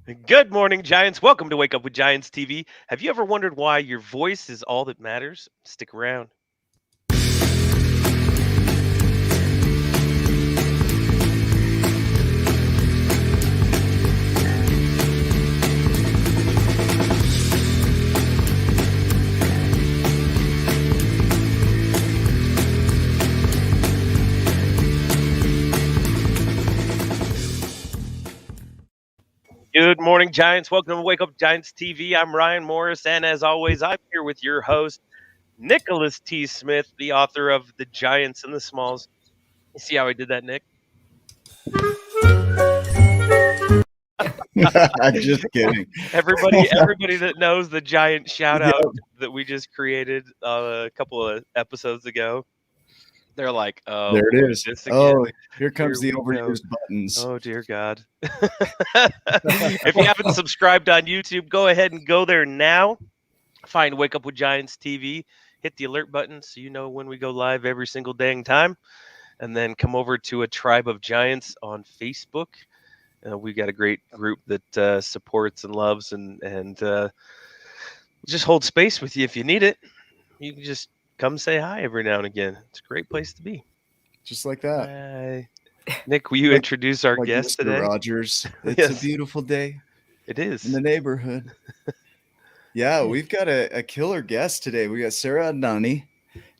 Good morning, Giants. Welcome to Wake Up with Giants TV. Have you ever wondered why your voice is all that matters? Stick around. Good morning, Giants. Welcome to Wake Up Giants TV. I'm Ryan Morris, and as always, I'm here with your host, Nicholas T. Smith, the author of The Giants and the Smalls. You see how I did that, Nick? I'm just kidding. Everybody that knows the giant shout Yep, out that we just created a couple of episods ago, they're like, "Oh there boy, it is. this again. Oh, here Here comes the we go." overused buttons. Oh dear God. If you haven't subscribed on YouTube, go ahead and go there now. Find Wake Up with Giants TV. Hit the alert button so you know when we go live every single dang time. And then come over to a Tribe of Giants on Facebook. We got a great group that supports and loves and just hold space with you if you need it. You can just come say hi every now and again. It's a great place to be. Just like that. Hi. Nick, will you Like- introduce our Like guest Mr. today? Rogers. It's Yes. a beautiful day It is. in the neighborhood. Yeah, we've got a killer guest today. We got Sarra Adnani,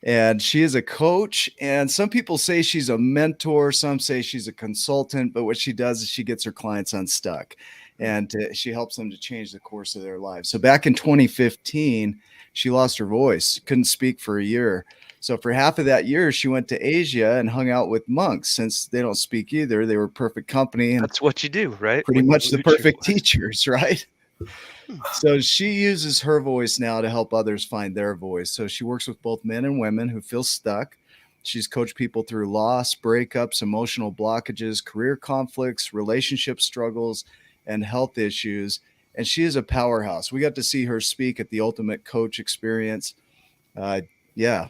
and she is a coach. And some people say she's a mentor. Some say she's a consultant. But what she does is she gets her clients unstuck, and she helps them to change the course of their lives. So back in 2015, she lost her voice, couldn't speak for a year. So for half of that year, she went to Asia and hung out with monks. Since they don't speak either, they were perfect company and That's what you do, right? pretty When you much the lose your perfect voice. teachers, right? So she uses her voice now to help others find their voice. So she works with both men and women who feel stuck. She's coached people through loss, breakups, emotional blockages, career conflicts, relationship struggles, and health issues. And she is a powerhouse. We got to see her speak at the Ultimate Coach Experience. Yeah,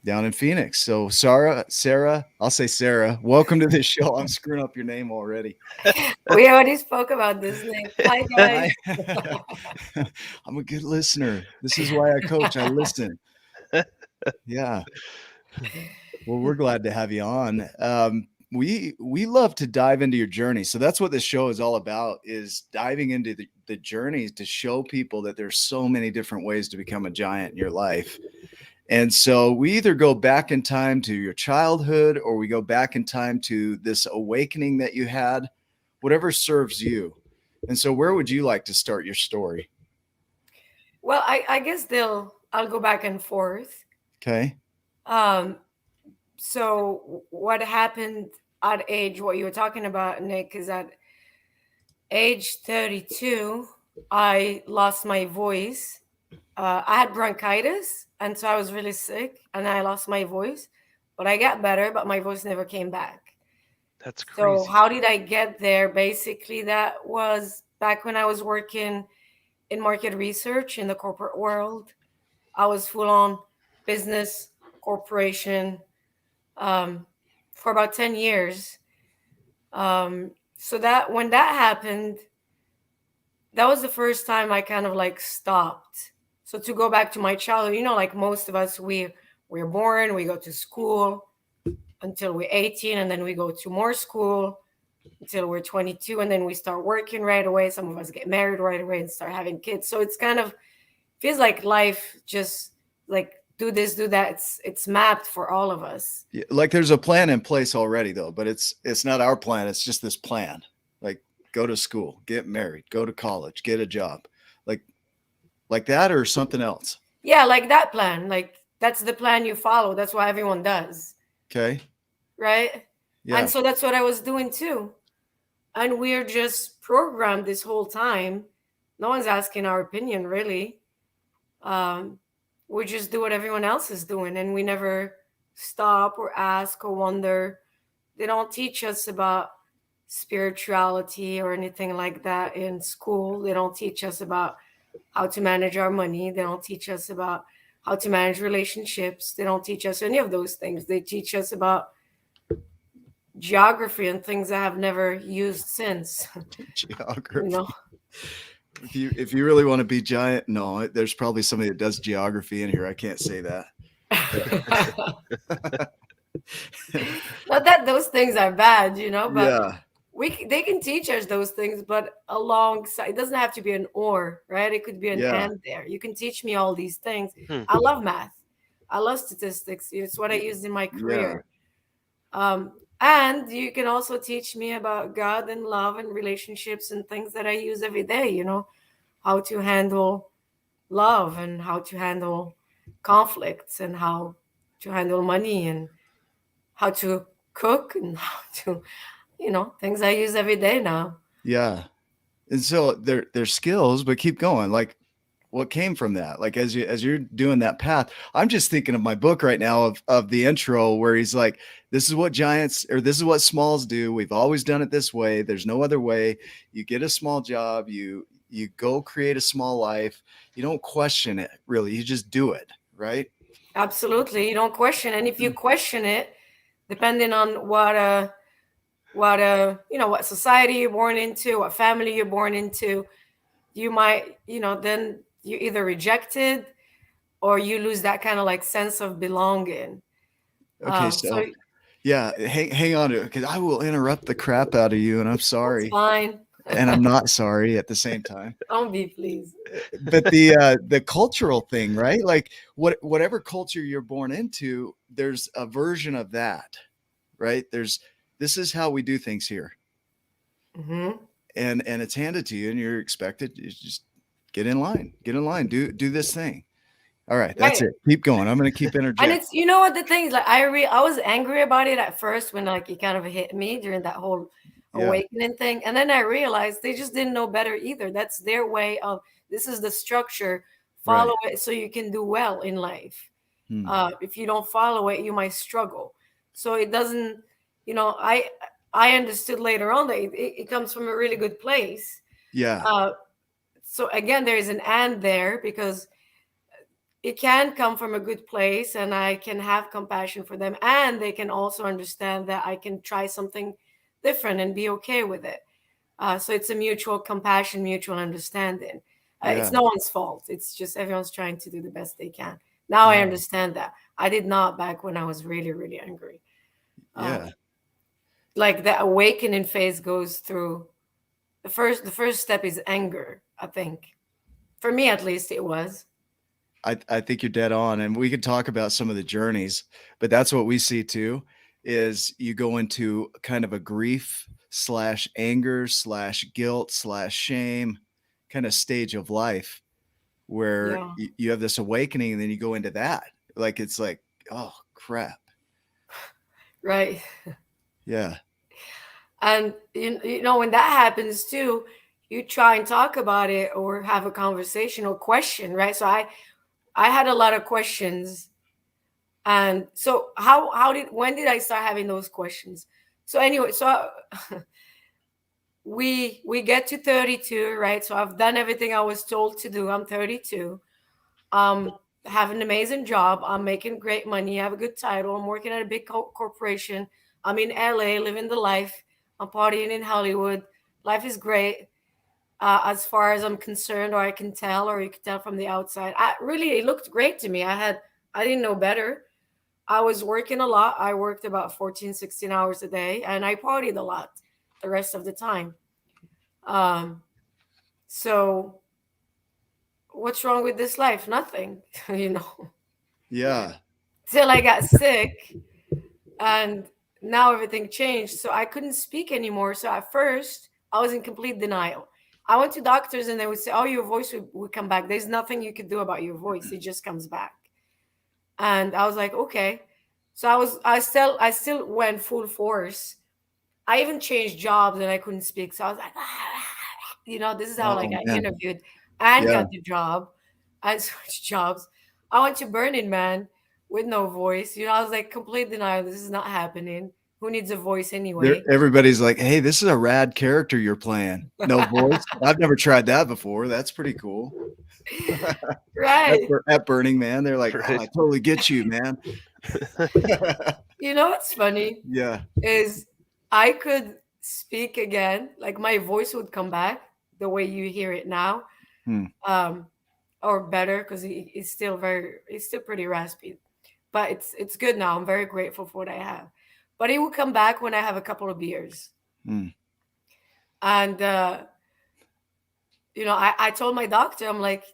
down in Phoenix. So Sarra, I'll say Sarra, welcome to this show. I'm screwing up your name already. We already spoke about this, Nick. Hi, guys. I'm a good listener. This is why I coach. I listen. Yeah. Well, we're glad to have you on. We love to dive into your journey. So that's what this show is all about, is diving into the journeys to show people that there's so many different ways to become a giant in your life. And so we either go back in time to your childhood or we go back in time to this awakening that you had, whatever serves you. And so where would you like to start your story? Well, I guess I'll go back and forth. Okay. So what happened at what you were talking about, Nick, is at age 32, I lost my voice. I had bronchitis, and so I was really sick, and I lost my voice. But I got better, but my voice never came back. That's crazy. So how did I get there? Basically, that was back when I was working in market research in the corporate world. I was full on business corporation for about 10 years. So that when that happened, that was the first time I kind of like stopped. So to go back to my childhood, like most of us, we're born, we go to school until we're 18, and then we go to more school until we're 22, and then we start working right away. Some of us get married right away and start having kids. So it's kind of feels like life just like do this, do that. It's mapped for all of us. Yeah, like there's a plan in place already though, but it's not our plan. It's just this plan. Like go to school, get married, go to college, get a job. Like that or something else. Yeah, like that plan. Like that's the plan you follow. That's what everyone does. Okay. Right? Yeah. And so that's what I was doing too. And we're just programmed this whole time. No one's asking our opinion, really. We just do what everyone else is doing, and we never stop or ask or wonder. They don't teach us about spirituality or anything like that in school. They don't teach us about how to manage our money. They don't teach us about how to manage relationships. They don't teach us any of those things. They teach us about geography and things I have never used since. Geography. If you really want to be giant, no, there's probably somebody that does geography in here. I can't say that. Not that those things are bad, but Yeah, they can teach us those things, but alongside, it doesn't have to be an or, right? It could be an yeah, and there. You can teach me all these things. Hmm. I love math. I love statistics. It's what I used in my yeah, career. And you can also teach me about God and love and relationships and things that I use every day, how to handle love and how to handle conflicts and how to handle money and how to cook and how to, things I use every day now. yeah. And so they're skills, but keep going. Like, what came from that? Like, as you're doing that path, I'm just thinking of my book right now of the intro where he's like, this is what giants, or this is what smalls do. We've always done it this way. There's no other way. You get a small job, you go create a small life. You don't question it, really. You just do it, right? Absolutely. You don't question. And if you question it, depending on what society you're born into, what family you're born into, you might, then you either reject it or you lose that kind of like sense of belonging. Okay, So so yeah, hang on to it, because I will interrupt the crap out of you, and I'm that's sorry, fine. and I'm not sorry at the same time. Don't be, please. But the cultural thing, right? Like, whatever culture you're born into, there's a version of that, right? This is how we do things here, Hmm. and it's handed to you, and you're expected to just get in line, do this thing. All right, that's Right. it. Keep going. I'm going to keep And interjecting. it's, what the thing is, like, I was angry about it at first when like it kind of hit me during that whole Yeah, awakening thing. And then I realized they just didn't know better either. That's their way of, this is the structure, right. follow it so you can do well in life. Hmm. If you don't follow it, you might struggle. So it doesn't, I understood later on that it comes from a really good place. Yeah, Uh, so again, there is an and there because it can come from a good place and I can have compassion for them, and they can also understand that I can try something different and be okay with it. So it's a mutual compassion, mutual understanding. yeah, It's no one's fault. It's just everyone's trying to do the best they can. Now I no, understand that. I did not back when I was really, really angry. yeah. Like the awakening phase goes through the first step is anger, I think. For me at least it was. I think you're dead on, and we could talk about some of the journeys, but that's what we see too, is you go into kind of a grief slash anger slash guilt slash shame kind of stage of life where Yeah. you have this awakening, and then you go into that. Like, it's like, oh crap. Right. Yeah. And when that happens too, you try and talk about it or have a conversation or question, right? So I had a lot of questions. And so when did I start having those questions? So anyway, we get to 32, right? So I've done everything I was told to do. I'm 32. Have an amazing job. I'm making great money. I have a good title. I'm working at a big corporation. I'm in LA, living the life. I'm partying in Hollywood. Life is great, as far as I'm concerned, or I can tell, or you can tell from the outside. It looked great to me. I didn't know better. I was working a lot. I worked about 14, 16 hours a day, and I partied a lot the rest of the time. Um, so what's wrong with this life? Nothing, you know. Yeah. Till I got sick, and now everything changed. So I couldn't speak anymore. So at first, I was in complete denial. I went to doctors, and they would say, "Oh, your voice would come back. There's nothing you could do about your voice. It just comes back." And I was like, "Okay." So I still went full force. I even changed jobs, and I couldn't speak. So I was like, this is how like Oh I man. interviewed and Yeah. got the job. I switched jobs. I went to Burning Man with no voice. I was like complete denial. This is not happening. Who needs a voice anyway? Everybody's like, hey, this is a rad character you're playing. No voice. I've never tried that before. That's pretty cool. Right. At Burning Man, they're like, oh, Right. I totally get you, man. What's funny Yeah. is I could speak again, like my voice would come back, the way you hear it now, Hmm. or better, because it's still pretty raspy, but it's good now. I'm very grateful for what I have. But it will come back when I have a couple of beers. Hmm. And I told my doctor, I'm like,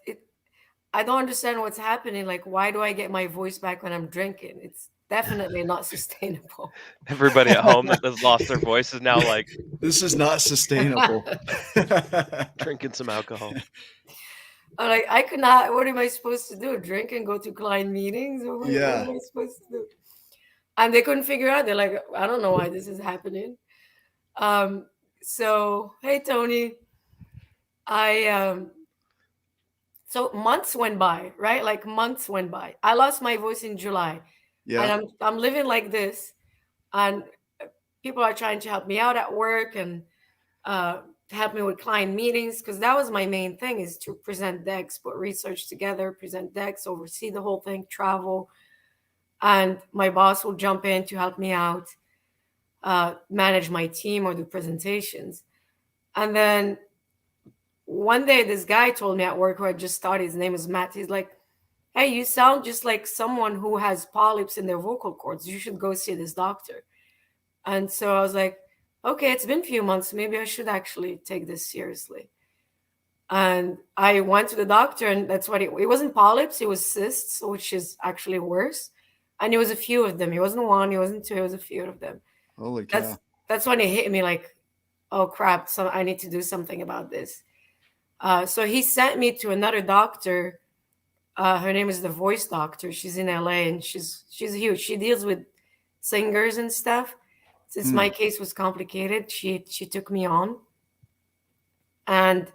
I don't understand what's happening. Like, why do I get my voice back when I'm drinking? It's definitely not sustainable. Everybody at home that has lost their voice is now like This is not sustainable. drinking some alcohol. I'm like, I could not. What am I supposed to do? Drink and go to client meetings, or what Yeah. am I supposed to do? And they couldn't figure out. They're like, I don't know why this is happening. So hey, Tony, I so months went by, right? Like months went by. I lost my voice in July, Yeah. and I'm living like this, and people are trying to help me out at work and help me with client meetings, because that was my main thing, is to present decks, put research together, present decks, oversee the whole thing, travel, and my boss will jump in to help me out, manage my team or do presentations. And then one day this guy told me at work, who had just started, his name is Matt, he's like, hey, you sound just like someone who has polyps in their vocal cords, you should go see this doctor. And so I was like, okay, it's been a few months, maybe I should actually take this seriously. And I went to the doctor, and that's what it wasn't polyps, it was cysts, which is actually worse. And it was a few of them, it wasn't one, it wasn't two, it was a few of them. Holy cow. That's when it hit me, like, oh crap, so I need to do something about this. So he sent me to another doctor. Her name is the voice doctor. She's in LA, and she's huge. She deals with singers and stuff. Since my case was complicated, she took me on. And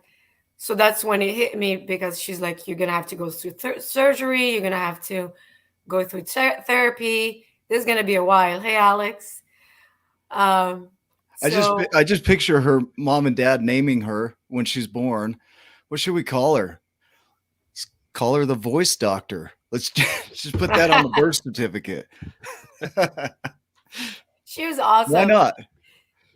so that's when it hit me, because she's like, you're gonna have to go through surgery. You're gonna have to go through therapy. This is gonna be a while. Hey, Alex. I just picture her mom and dad naming her when she's born. What should we call her? Let's call her the voice doctor. Let's just put that on the birth certificate. She was awesome. Why not?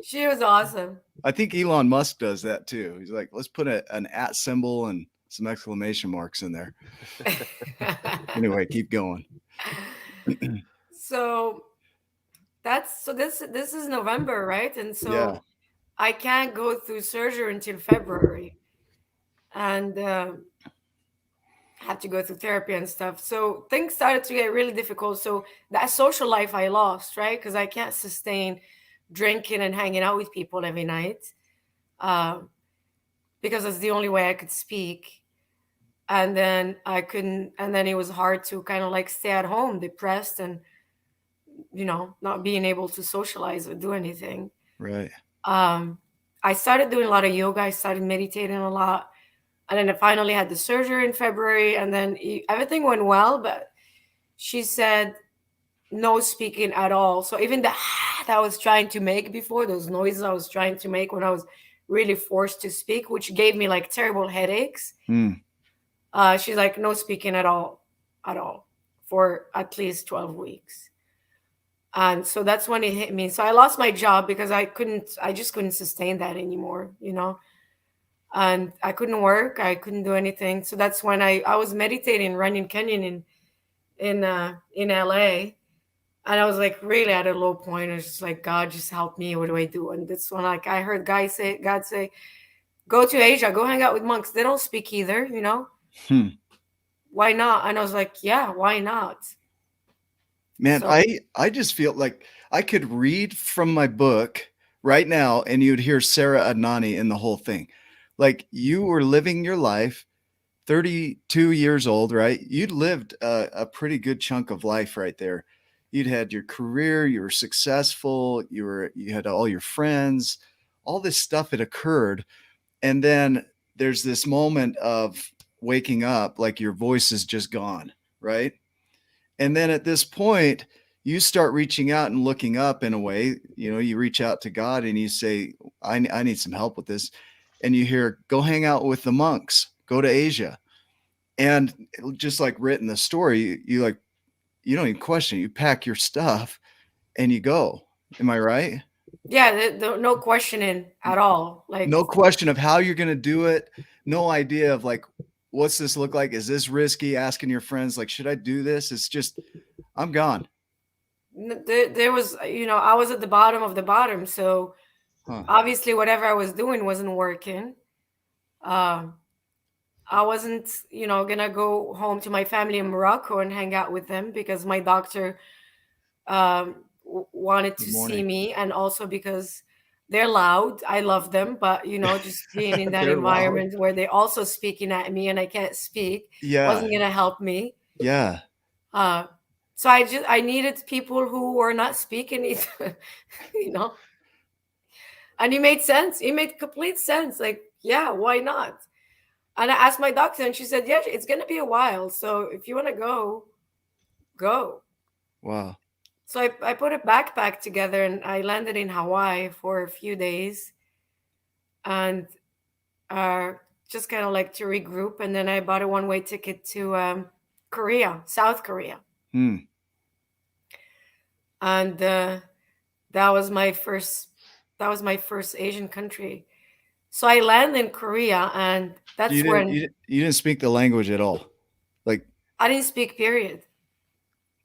She was awesome. I think Elon Musk does that too. He's like, let's put an @ symbol and some exclamation marks in there. Anyway, keep going. So this is November, right? And so Yeah. I can't go through surgery until February, and have to go through therapy and stuff. So things started to get really difficult. So that social life I lost, right? Because I can't sustain drinking and hanging out with people every night, because it's the only way I could speak. And then I couldn't, and then it was hard to kind of like stay at home depressed, and not being able to socialize or do anything. Right. I started doing a lot of yoga. I started meditating a lot. And then I finally had the surgery in February, and then everything went well, but she said no speaking at all. So even the that I was trying to make before, those noises I was trying to make when I was really forced to speak, which gave me like terrible headaches. She's like, no speaking at all, for at least 12 weeks. And so that's when it hit me. So I lost my job because I just couldn't sustain that anymore, and I couldn't work. I couldn't do anything. So that's when I was meditating, running canyon in LA. And I was like really at a low point. I was just like, God, just help me. What do I do? And that's when like I heard God say, go to Asia, go hang out with monks. They don't speak either, Why not? And I was like, yeah, why not? Man, I just feel like I could read from my book right now and you'd hear Sarra Adnani in the whole thing. Like you were living your life, 32 years old, right? You'd lived a pretty good chunk of life right there. You'd had your career, you were successful, you had all your friends, all this stuff had occurred. And then there's this moment of waking up, like your voice is just gone, right? And then at this point, you start reaching out and looking up in a way, you reach out to God and you say, I need some help with this. And you hear, go hang out with the monks, go to Asia. And just like written the story, you don't even question it. You pack your stuff and you go. Am I right? Yeah, no questioning at all. Like, No question of how you're going to do it. No idea of like, what's this look like? Is this risky? Asking your friends, like, should I do this? It's just, I'm gone. there was, I was at the bottom of the bottom. So Huh. obviously, whatever I was doing wasn't working. Um, I wasn't, gonna go home to my family in Morocco and hang out with them because my doctor wanted Good to see morning. me, and also because they're loud. I love them, but just being in that They're loud. environment where they're also speaking at me and I can't speak Yeah. wasn't gonna help me. Yeah. Uh, so I needed people who were not speaking either, you know. And it made sense. It made complete sense. Like, yeah, why not? And I asked my doctor, and she said, yeah, it's gonna be a while. So if you want to go, go. Wow. So I put a backpack together and I landed in Hawaii for a few days and uh, just kind of like to regroup. And then I bought a one-way ticket to Korea, South Korea. Hmm. And that was my first Asian country. So I landed in Korea, and that's when You didn't speak the language at all. Like, I didn't speak, period.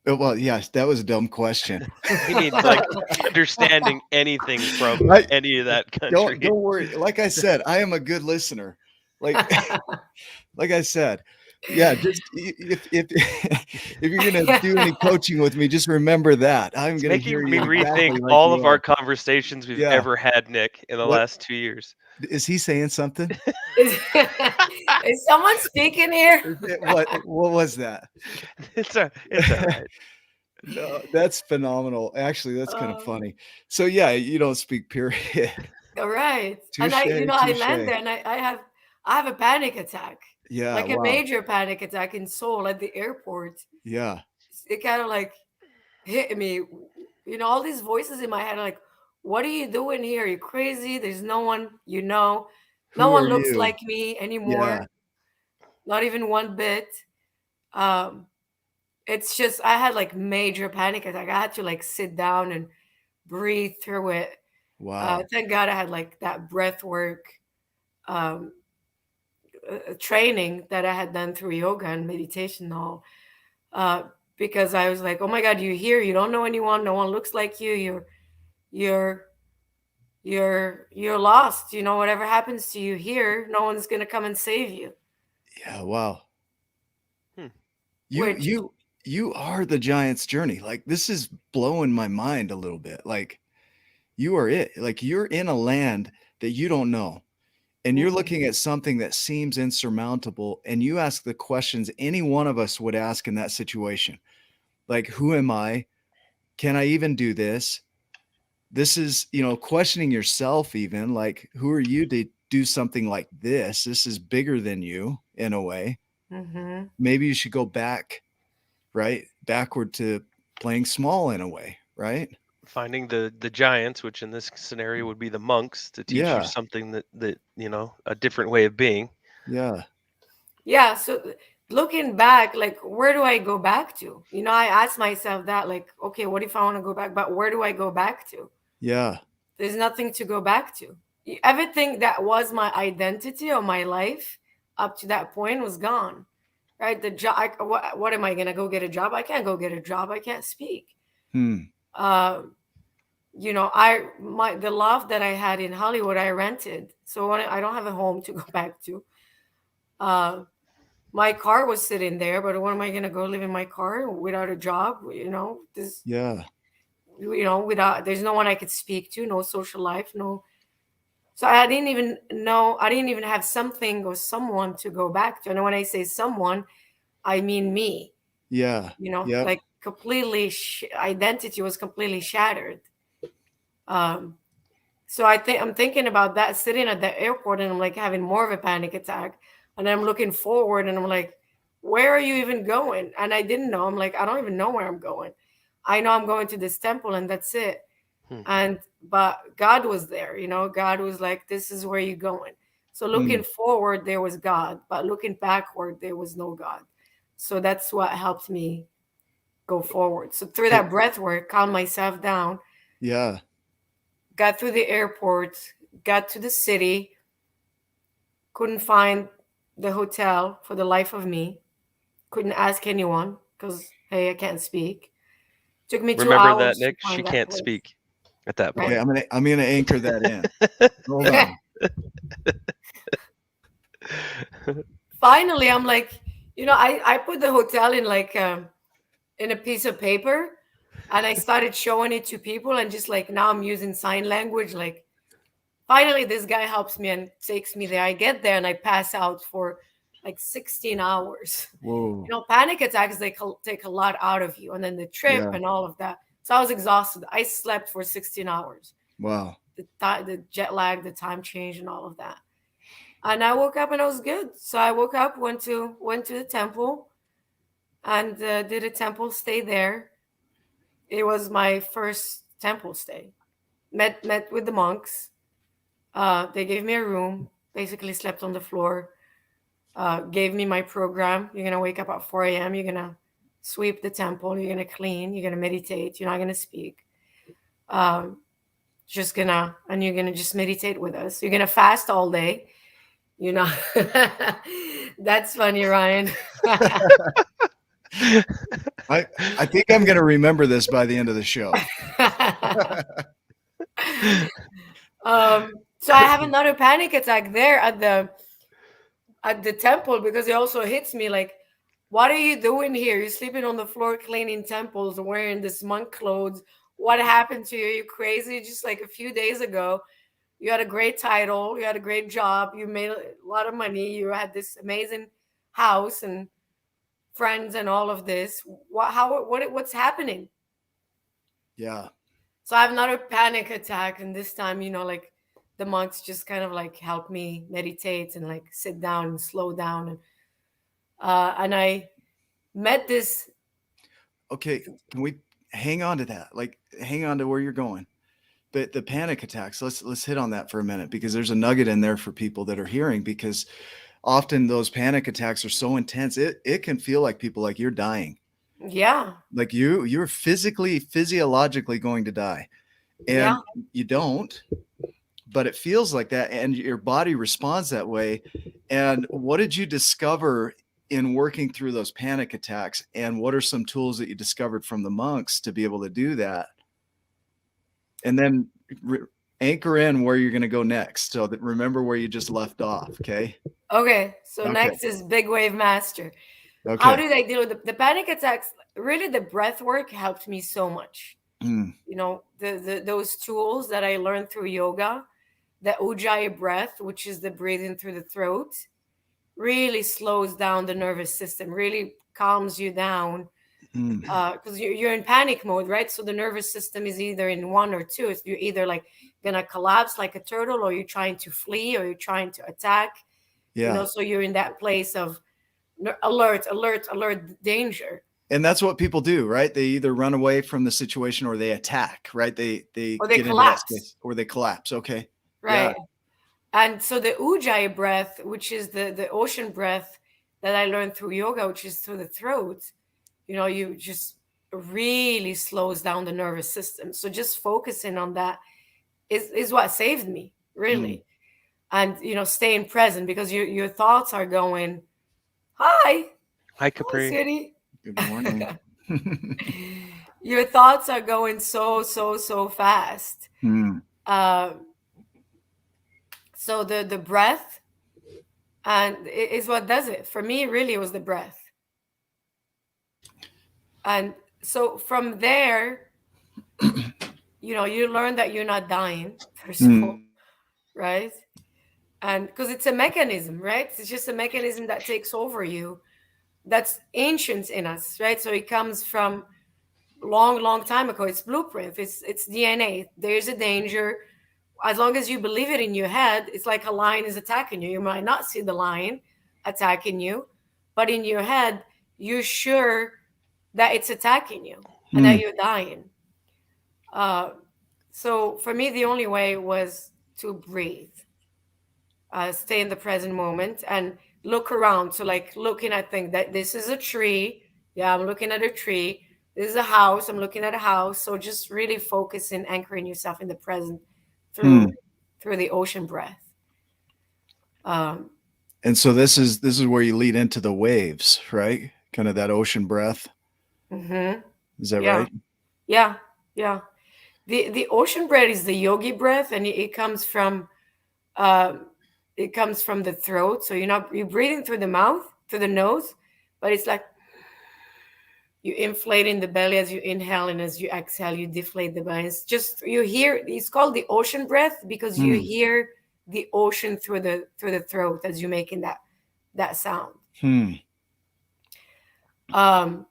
well, yes, that was a dumb question. You mean like understanding anything from any of that country? Don't worry. Like I said, I am a good listener. Like, like I said, yeah. Just if if you're gonna do any coaching with me, just remember that I'm gonna hear Making me you rethink exactly like all you of our are. conversations we've Yeah. ever had, Nick, in the What- last 2 years. Is he saying something? Is someone speaking here? What was that? It's all right. No, that's phenomenal. Actually, that's kind of Uh, funny. So yeah, you don't speak, period. All right. And Touche, I land touche. there and I have a panic attack. Yeah, Like a wow. major panic attack in Seoul at the airport. Yeah. It kind of like hit me. All these voices in my head are like, what are you doing here? You're crazy. There's no one, no Who one are looks you? like me anymore. Yeah. Not even one bit. Um, it's just I had like major panic attack. I had to like sit down and breathe through it. Wow. Thank God I had like that breath work um, training that I had done through yoga and meditation and all. Uh, because I was like, oh my God, you're here. You don't know anyone. No one looks like you. You're you're lost. Whatever happens to you here, no one's gonna come and save you. Yeah, wow. Hmm. Which You are the giant's journey. Like, this is blowing my mind a little bit. Like, you are it. Like, you're in a land that you don't know. And you're looking at something that seems insurmountable, and you ask the questions any one of us would ask in that situation. Like, who am I? Can I even do this? This is, questioning yourself, even like, who are you to do something like this? This is bigger than you in a way. Mhm. Maybe you should go back, right? Backward to playing small in a way, right? Finding the giants, which in this scenario would be the monks, to teach Yeah. you something that a different way of being. Yeah. Yeah. So looking back, like, where do I go back to? I asked myself that, like, okay, what if I want to go back? But where do I go back to? Yeah. There's nothing to go back to. Everything that was my identity or my life up to that point was gone. Right? The job. What am I gonna go get a job? I can't go get a job. I can't speak. Hmm. The loft that I had in Hollywood, I rented, so I don't have a home to go back to. My car was sitting there, but when am I gonna go live in my car without a job? Yeah. Without, there's no one I could speak to, no social life, no. So I didn't even know. I didn't even have something or someone to go back to. And when I say someone, I mean me. Yeah. Yep. Like completely identity was completely shattered. So I'm thinking about that, sitting at the airport, and I'm like having more of a panic attack. And I'm looking forward, and I'm like, where are you even going? And I didn't know. I'm like, I don't even know where I'm going. I know I'm going to this temple, and that's it. But God was there. God was like, this is where you're going. So looking forward, there was God, but looking backward, there was no God. So that's what helped me go forward. So through that breath work, calm myself down. Yeah. got through the airport, got to the city, couldn't find the hotel for the life of me, couldn't ask anyone because, hey, I can't speak. Took me 2 Remember that, hours to Nick? She find that can't place. speak at that Right. Okay, point. I'm gonna anchor that in. Hold on. Finally, I'm like, I put the hotel in like in a piece of paper, and I started showing it to people, and just like now I'm using sign language. Like, finally, this guy helps me and takes me there. I get there and I pass out for like 16 hours. Whoa. Panic attacks, they take a lot out of you, and then the trip Yeah. and all of that. So I was exhausted. I slept for 16 hours. Wow. The jet lag, the time change, and all of that. And I woke up and I was good. So I woke up, went to the temple, and did a temple stay there. It was my first temple stay. Met with the monks. They gave me a room. Basically, slept on the floor. Gave me my program. You're gonna wake up at 4 a.m. You're gonna sweep the temple. You're gonna clean. You're gonna meditate. You're not gonna speak. Um, you're gonna just meditate with us. You're gonna fast all day. You know, that's funny, Ryan. I think I'm gonna remember this by the end of the show. So I have another panic attack there at the temple, because it also hits me like, what are you doing here? You're sleeping on the floor, cleaning temples, wearing this monk clothes. What happened to you? You crazy? Just like a few days ago, you had a great title, you had a great job, you made a lot of money, you had this amazing house and friends and all of this. What's happening? Yeah. So I have another panic attack, and this time, like the monks just kind of like help me meditate and like sit down and slow down, and I met this. Okay. Can we hang on to that? Like, hang on to where you're going. But the panic attacks, let's hit on that for a minute, because there's a nugget in there for people that are hearing, because often those panic attacks are so intense, it can feel like people, like you're dying. Yeah. Like you're physiologically going to die. And Yeah. you don't, but it feels like that, and your body responds that way. And what did you discover in working through those panic attacks, and what are some tools that you discovered from the monks to be able to do that? And then anchor in where you're going to go next, so that remember where you just left off. Okay. So next is big wave master. Okay. How did I deal with the panic attacks? Really, the breath work helped me so much. Those tools that I learned through yoga, the ujjayi breath, which is the breathing through the throat, really slows down the nervous system, really calms you down, because you're in panic mode, right? So the nervous system is either in one or two. It's, you're either like gonna collapse like a turtle, or you're trying to flee, or you're trying to attack. Yeah. So you're in that place of alert, danger. And that's what people do, right? They either run away from the situation or they attack, right? They Or they get into that collapse. space, or they collapse. Okay. Right. Yeah. And so the ujjayi breath, which is the ocean breath that I learned through yoga, which is through the throat, you just really slows down the nervous system. So just focusing on that is what saved me, really. And staying present, because your thoughts are going, hi Capri. City. Good morning. Your thoughts are going so fast. So the breath, and is what does it for me. Really, it was the breath. And so from there, you learn that you're not dying, first of all, right? And because it's a mechanism, right? It's just a mechanism that takes over you, that's ancient in us, right? So it comes from long time ago. It's blueprint, it's DNA. There's a danger. As long as you believe it in your head, it's like a lion is attacking you. You might not see the lion attacking you, but in your head, you're sure that it's attacking you and that you're dying. So for me, the only way was to breathe, stay in the present moment, and look around. So like looking at things, that this is a tree. Yeah, I'm looking at a tree. This is a house. I'm looking at a house. So just really focusing, anchoring yourself in the present Hmm. through the ocean breath. Um, And so this is where you lead into the waves, right? Kind of that ocean breath. mhm. Is that Yeah, right? yeah, yeah. The ocean breath is the yogi breath, and um, it comes from the throat. So you're breathing through the mouth, through the nose, but it's like you inflate in the belly as you inhale, and as you exhale, you deflate the belly. It's just you hear. It's called the ocean breath because you Hmm. hear the ocean through the throat as you're making that sound. Hmm. Um,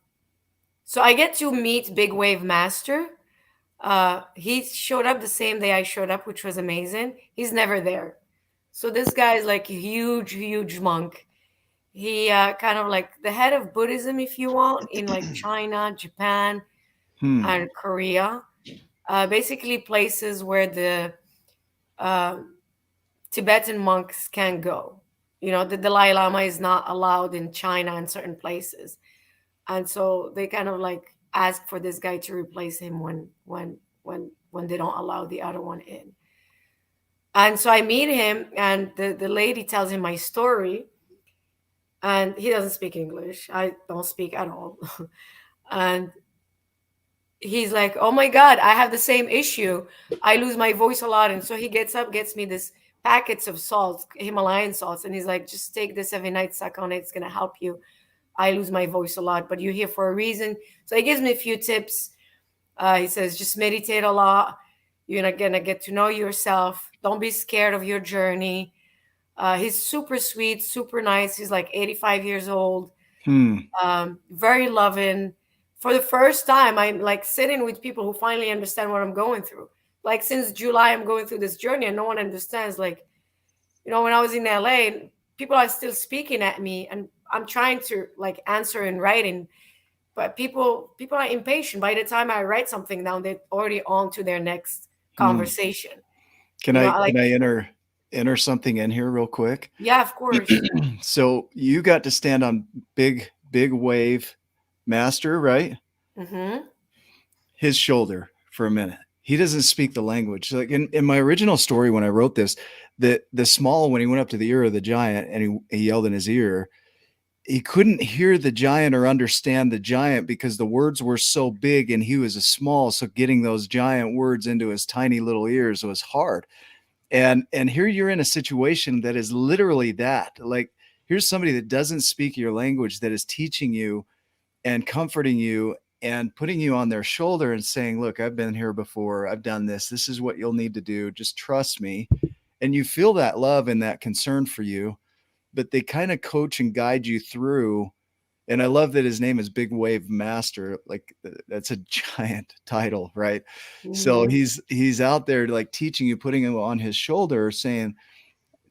so I get to meet Big Wave Master. He showed up the same day I showed up, which was amazing. He's never there. So this guy is like a huge, huge monk. He kind of like the head of Buddhism, if you want, in like China, Japan, Hmm. and Korea. Basically, places where the uh, Tibetan monks can go. The Dalai Lama is not allowed in China and certain places, and so they kind of like ask for this guy to replace him when they don't allow the other one in. And so I meet him, and the lady tells him my story, and he doesn't speak English. I don't speak at all. And he's like, "Oh my God, I have the same issue. I lose my voice a lot." And so he gets up, gets me this packets of salts, Himalayan salts, and he's like, "Just take this every night, suck on it. It's gonna help you. I lose my voice a lot, but you're here for a reason." So he gives me a few tips. He says, "Just meditate a lot. You're not gonna get to know yourself. Don't be scared of your journey." He's super sweet, super nice. He's like 85 years old, Hmm. very loving. For the first time, I'm like sitting with people who finally understand what I'm going through. Like since July, I'm going through this journey, and no one understands. Like, when I was in LA, people are still speaking at me, and I'm trying to like answer in writing, but people are impatient. By the time I write something down, they're already on to their next Hmm. conversation. Can I I like, can I enter something in here real quick? yeah, of course. So you got to stand on big wave master, right? Mm-hmm. His shoulder for a minute. He doesn't speak the language. Like in my original story when I wrote this, the small, when he went up to the ear of the giant and he yelled in his ear, he couldn't hear the giant or understand the giant because the words were so big and he was a small. So getting those giant words into his tiny little ears was hard. And here you're in a situation that is literally that. Like, here's somebody that doesn't speak your language that is teaching you and comforting you and putting you on their shoulder and saying, look, I've been here before. I've done this. This is what you'll need to do. Just trust me. And you feel that love and that concern for you, but they kind of coach and guide you through. And I love that his name is Big Wave Master. Like, that's a giant title, right? So Mm-hmm. he's out there like teaching you, putting him on his shoulder, saying,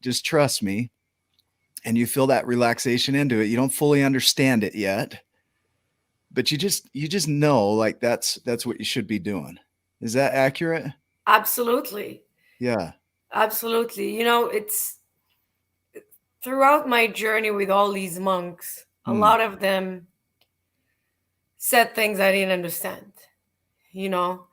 just trust me. And you feel that relaxation into it. You don't fully understand it yet, but you just know, like, that's what you should be doing. Is that accurate? Absolutely. Yeah. Absolutely. It's throughout my journey with all these monks, a Hmm. lot of them said things I didn't understand. You know,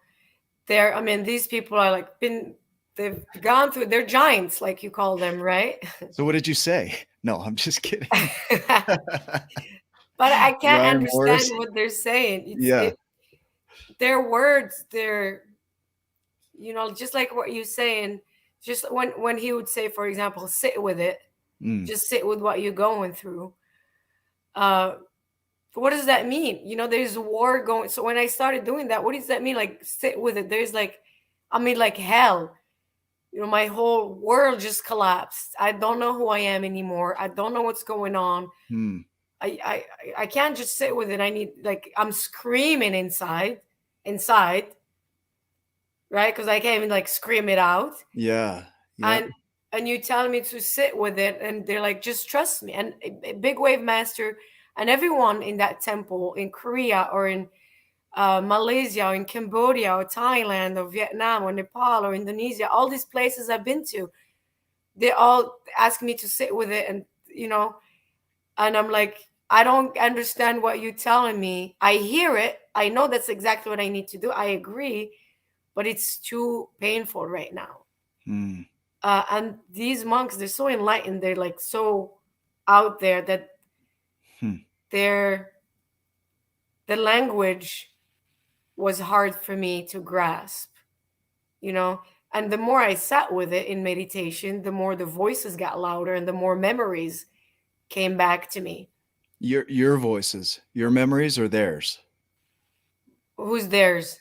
I mean, these people are like they've gone through, they're giants, like you call them, right? So what did you say? No, I'm just kidding. But I can't Rhyme understand Wars. what they're saying. Yeah. Their words, just like what you're saying, just when he would say, for example, sit with it, Mm. just sit with what you're going through. Uh, what does that mean? There's a war going. So when I started doing that, what does that mean? Like, sit with it. There's like, I mean, like hell. My whole world just collapsed. I don't know who I am anymore. I don't know what's going on. Hmm. I can't just sit with it. I need, like, I'm screaming inside, right? Because I can't even like scream it out. Yeah. Yep. And you tell me to sit with it, and they're like, just trust me. And a Big Wave Master and everyone in that temple in Korea or in Malaysia or in Cambodia or Thailand or Vietnam or Nepal or Indonesia, all these places I've been to, they all ask me to sit with it, and I'm like, I don't understand what you're telling me. I hear it. I know that's exactly what I need to do. I agree, but it's too painful right now. Hmm. And these monks, they're so enlightened, they're like so out there that Hmm. their the language was hard for me to grasp, you know. And the more I sat with it in meditation, the more the voices got louder and the more memories came back to me. Your voices, your memories, or theirs? Who's theirs?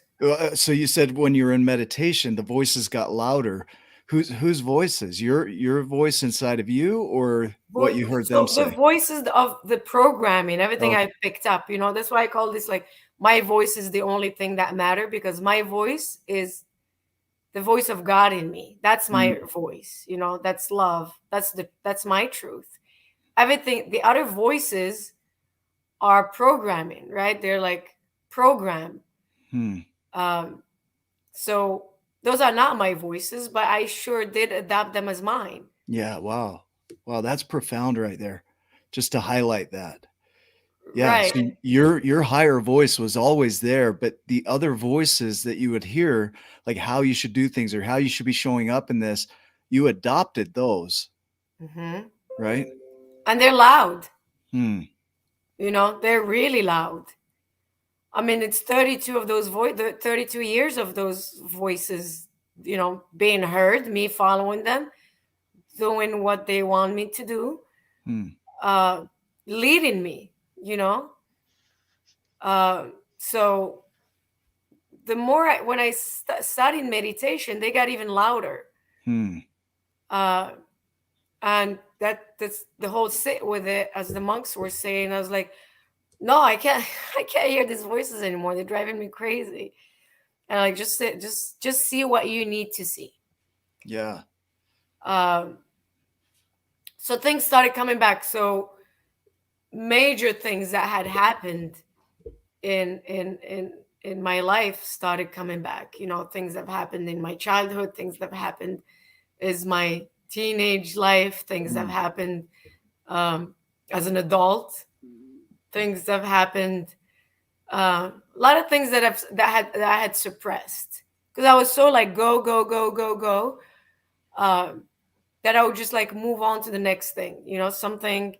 So you said when you were in meditation, the voices got louder. Whose voices? Your voice inside of you, or what you heard them So the say? voices of the programming, everything Okay. I picked up, you know, that's why I call this like my voice is the only thing that matter, because my voice is the voice of God in me. That's Mm, my voice, you know, that's love. That's my truth. Everything, the other voices are programming, right? They're like program. hmm. Um, so those are not my voices, but I sure did adopt them as mine. Yeah. Wow. Wow. That's profound right there. Just to highlight that. Yeah. Right. So your higher voice was always there, but the other voices that you would hear, like how you should do things or how you should be showing up in this, you adopted those, Hmm. right? And they're loud, Hmm. you know, they're really loud. I mean, it's 32 of those the 32 years of those voices, you know, being heard, me following them, doing what they want me to do, Hmm. uh, leading me, you know. Uh, so the more when I studied meditation, they got even louder. Hmm. Uh, and that's the whole sit with it, as the monks were saying. I was like, no, I can't, I can't hear these voices anymore. They're driving me crazy. And like, just sit, just see what you need to see. Yeah. Um, so things started coming back. So major things that had happened in my life started coming back. You know, things that have happened in my childhood, things that have happened is my teenage life, things that have Hmm. happened as an adult, things that have happened, a lot of things that I had suppressed because I was so like go go go go go, um, that I would just like move on to the next thing. You know, something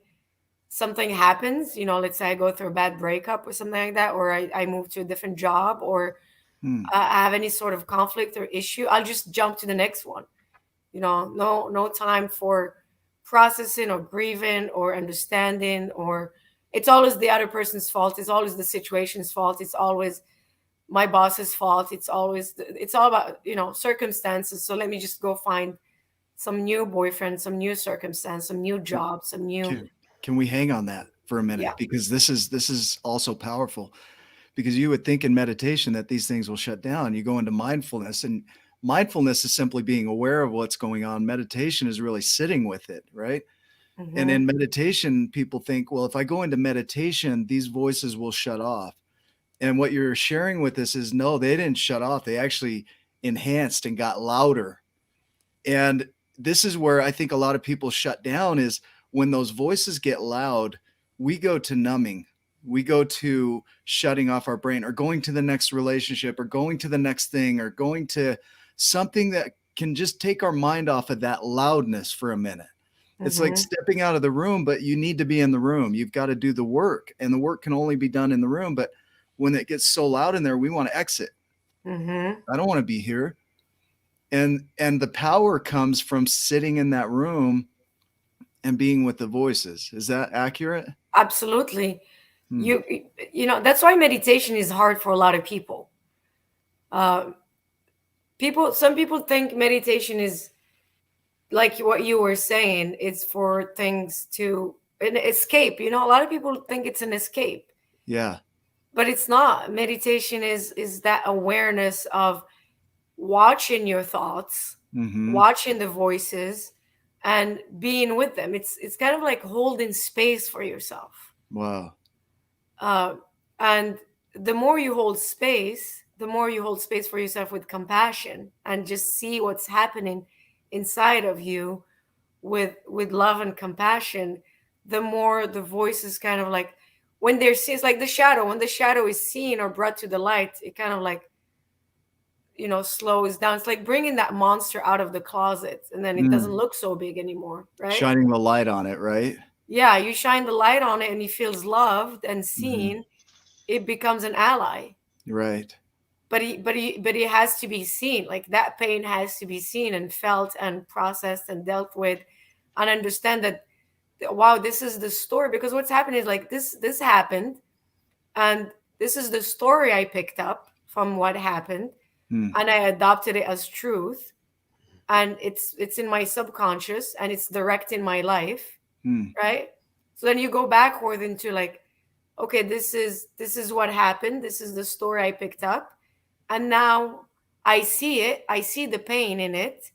happens. You know, let's say I go through a bad breakup or something like that, or I move to a different job, or Hmm. I have any sort of conflict or issue. I'll just jump to the next one. You know, no time for processing or grieving or understanding, or it's always the other person's fault, it's always the situation's fault, it's always my boss's fault, it's all about, you know, circumstances. So let me just go find some new boyfriend, some new circumstance, some new job, some new. Can we hang on that for a minute? Yeah. Because this is also powerful. Because you would think in meditation that these things will shut down. You go into mindfulness, and mindfulness is simply being aware of what's going on. Meditation is really sitting with it, right? And Hmm. in meditation, people think, well, if I go into meditation, these voices will shut off. And what you're sharing with us is no, they didn't shut off. They actually enhanced and got louder. And this is where I think a lot of people shut down is when those voices get loud, we go to numbing. We go to shutting off our brain or going to the next relationship or going to the next thing or going to something that can just take our mind off of that loudness for a minute. It's like Hmm. stepping out of the room, but you need to be in the room. You've got to do the work, and the work can only be done in the room. But when it gets so loud in there, we want to exit. Hmm. I don't want to be here. And the power comes from sitting in that room and being with the voices. Is that accurate? Absolutely. Hmm. you you know, that's why meditation is hard for a lot of people. uh some people think meditation is like what you were saying, it's for things to an escape. You know, a lot of people think it's an escape, Yeah. but it's not. Meditation is that awareness of watching your thoughts, Mm-hmm. watching the voices, and being with them. It's kind of like holding space for yourself. Wow. uh, and the more you hold space, the more you hold space for yourself with compassion and just see what's happening inside of you with love and compassion, the more the voice is kind of like when they're seen, it's like the shadow. When the shadow is seen or brought to the light, it kind of like slows down. It's like bringing that monster out of the closet, and then it doesn't look so big anymore, right? Shining the light on it, right? Yeah, you shine the light on it and he feels loved and seen. It becomes an ally. Right. But he has to be seen. Like, that pain has to be seen and felt and processed and dealt with, and understand that, wow, this is the story. Because what's happened is, like, this happened, and this is the story I picked up from what happened, and I adopted it as truth, and it's in my subconscious, and it's direct in my life, right? So then you go backward into, like, okay, this is what happened, this is the story I picked up, and now I see it, I see the pain in it.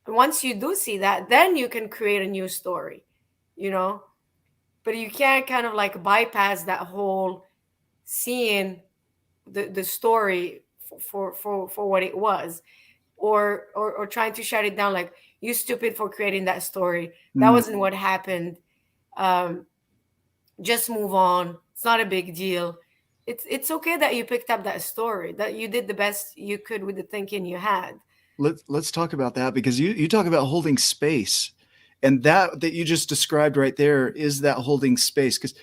And once you do see that, then you can create a new story, but you can't kind of like bypass that whole seeing the story for what it was, or trying to shut it down, like, you stupid for creating that story, that wasn't what happened, just move on, it's not a big deal. It's okay that you picked up that story, that you did the best you could with the thinking you had. Let's talk about that, because you talk about holding space, and that you just described right there is that holding space. Because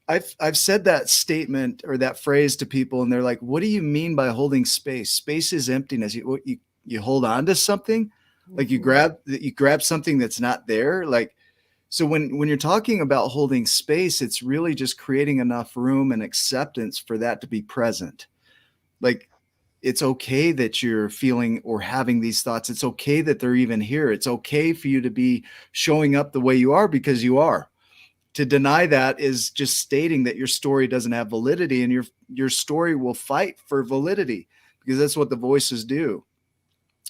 I've said that statement or that phrase to people, and they're like, "What do you mean by holding space? Space is emptiness. You hold on to something, like you grab something that's not there, like." So when you're talking about holding space, it's really just creating enough room and acceptance for that to be present. Like, it's okay that you're feeling or having these thoughts. It's okay that they're even here. It's okay for you to be showing up the way you are, because you are. To deny that is just stating that your story doesn't have validity, and your story will fight for validity, because that's what the voices do.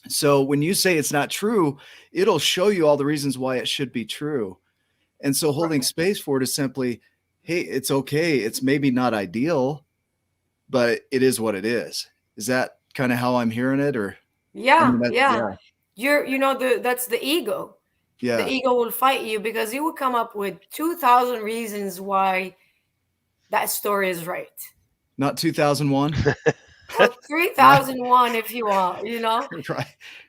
So when you say it's not true, it'll show you all the reasons why it should be true. And so holding space for it is simply, hey, it's okay. It's maybe not ideal, but it is what it is. Is that kind of how I'm hearing it? Or Yeah, yeah. That's the ego. Yeah. The ego will fight you, because it will come up with 2,000 reasons why that story is right. Not 2001. Or 3001 if you want, Right.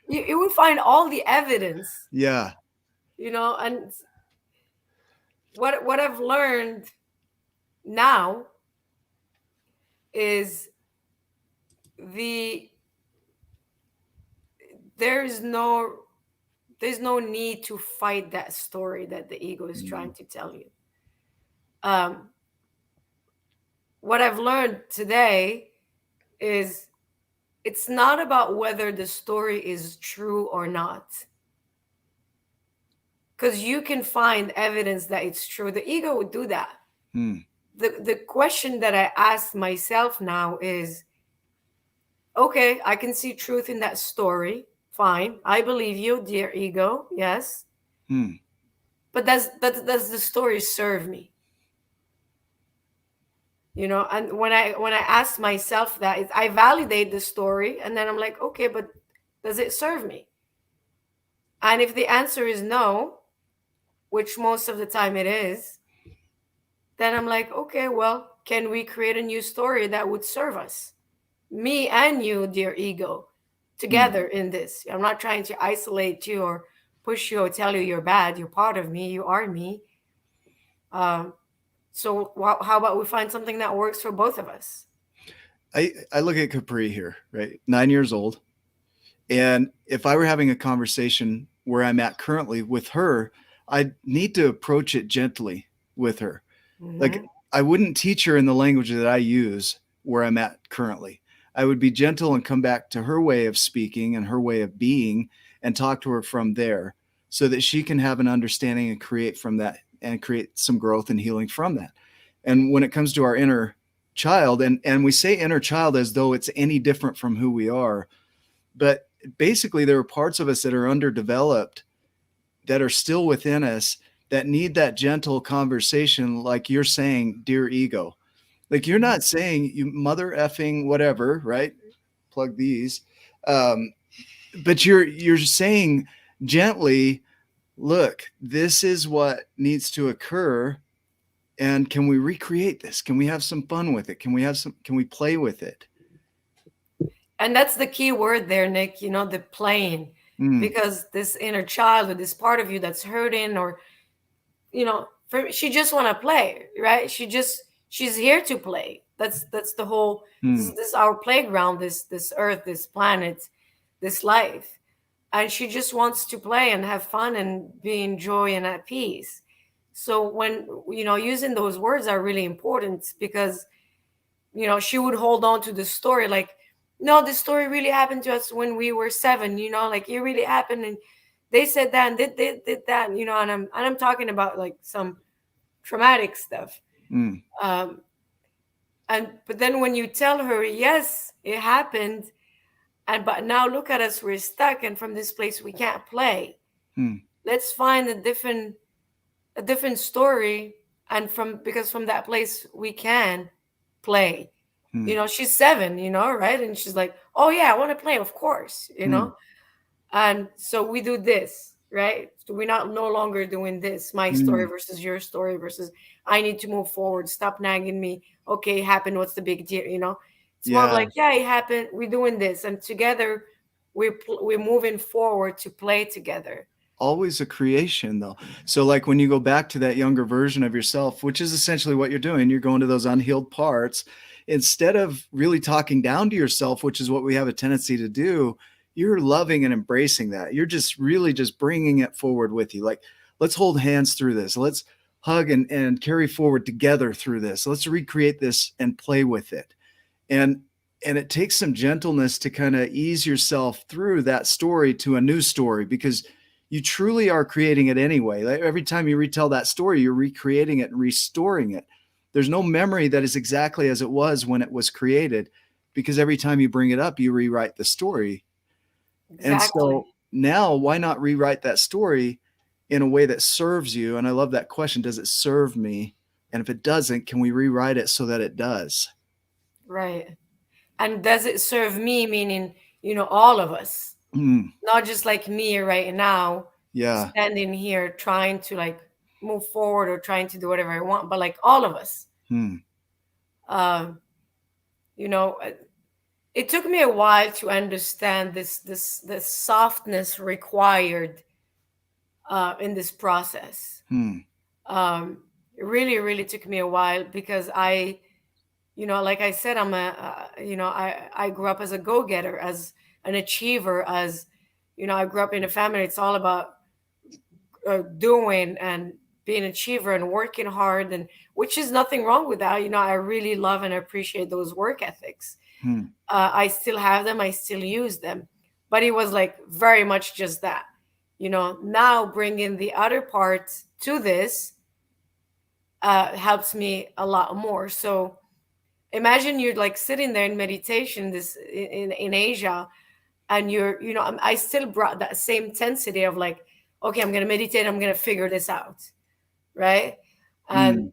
You will find all the evidence. Yeah. And what I've learned now is there's no need to fight that story that the ego is trying to tell you. What I've learned today is it's not about whether the story is true or not, because you can find evidence that it's true. The ego would do that. The question that I ask myself now is, okay, I can see truth in that story. Fine. I believe you, dear ego. Yes. But does the story serve me? And when I ask myself that, I validate the story, and then I'm like, okay, but does it serve me? And if the answer is no, which most of the time it is, then I'm like, okay, well, can we create a new story that would serve us? Me and you, dear ego, together in this. I'm not trying to isolate you or push you or tell you you're bad. You're part of me. You are me. So how about we find something that works for both of us? I look at Capri here, right? 9 years old. And if I were having a conversation where I'm at currently with her, I need to approach it gently with her. Like, I wouldn't teach her in the language that I use where I'm at currently. I would be gentle and come back to her way of speaking and her way of being, and talk to her from there, so that she can have an understanding and create from that, and create some growth and healing from that. And when it comes to our inner child, and we say inner child as though it's any different from who we are, but basically there are parts of us that are underdeveloped, that are still within us, that need that gentle conversation, like you're saying, dear ego. Like, you're not saying you mother effing whatever, right? Plug these. But you're saying gently, look, this is what needs to occur. And can we recreate this? Can we have some fun with it? Can we play with it? And that's the key word there, Nick, the playing. Mm, Because this inner child or this part of you that's hurting, or she just want to play, right? She's here to play. That's the whole. mm, This is our playground, this earth, this planet, this life. And she just wants to play and have fun and be in joy and at peace. So when using those words are really important, because she would hold on to the story like, no, this story really happened to us when we were 7, like it really happened, and they said that and did that, and I'm talking about like some traumatic stuff. mm, um but then when you tell her, yes, it happened, but now look at us, we're stuck, and from this place we can't play. mm, Let's find a different story, and because from that place we can play. mm, She's 7, right? And she's like, oh yeah, I want to play, of course. mm, And so we do this, right? So we're not no longer doing this, my story mm. versus your story versus I need to move forward, stop nagging me. Okay, it happened, what's the big deal? It's more of Yeah. like, yeah, it happened, we're doing this, and together we're moving forward to play together. Always a creation though. So like when you go back to that younger version of yourself, which is essentially what you're doing, you're going to those unhealed parts, instead of really talking down to yourself, which is what we have a tendency to do, you're loving and embracing that. You're just really just bringing it forward with you. Like, let's hold hands through this. Let's hug and carry forward together through this. Let's recreate this and play with it. And it takes some gentleness to kind of ease yourself through that story to a new story, because you truly are creating it anyway. Like every time you retell that story, you're recreating it and restoring it. There's no memory that is exactly as it was when it was created, because every time you bring it up, you rewrite the story. And Exactly. so now, why not rewrite that story in a way that serves you? And I love that question. Does it serve me? And if it doesn't, can we rewrite it so that it does? Right. And does it serve me, meaning, all of us, Mm, not just like me right now, yeah. standing here trying to like move forward or trying to do whatever I want, but like all of us. Mm, Um, you know, uh, it took me a while to understand this softness required in this process. mm, Um, it really, really took me a while, because like I said, I grew up as a go-getter, as an achiever, as I grew up in a family. It's all about doing and being an achiever and working hard, and which is nothing wrong with that. I really love and appreciate those work ethics. mm. I still have them, I still use them, but it was like very much just that. Now bringing the other parts to this helps me a lot more. So imagine you're like sitting there in meditation, this in Asia, and I still brought that same intensity of like, okay, I'm gonna meditate, I'm gonna figure this out, right? And Mm.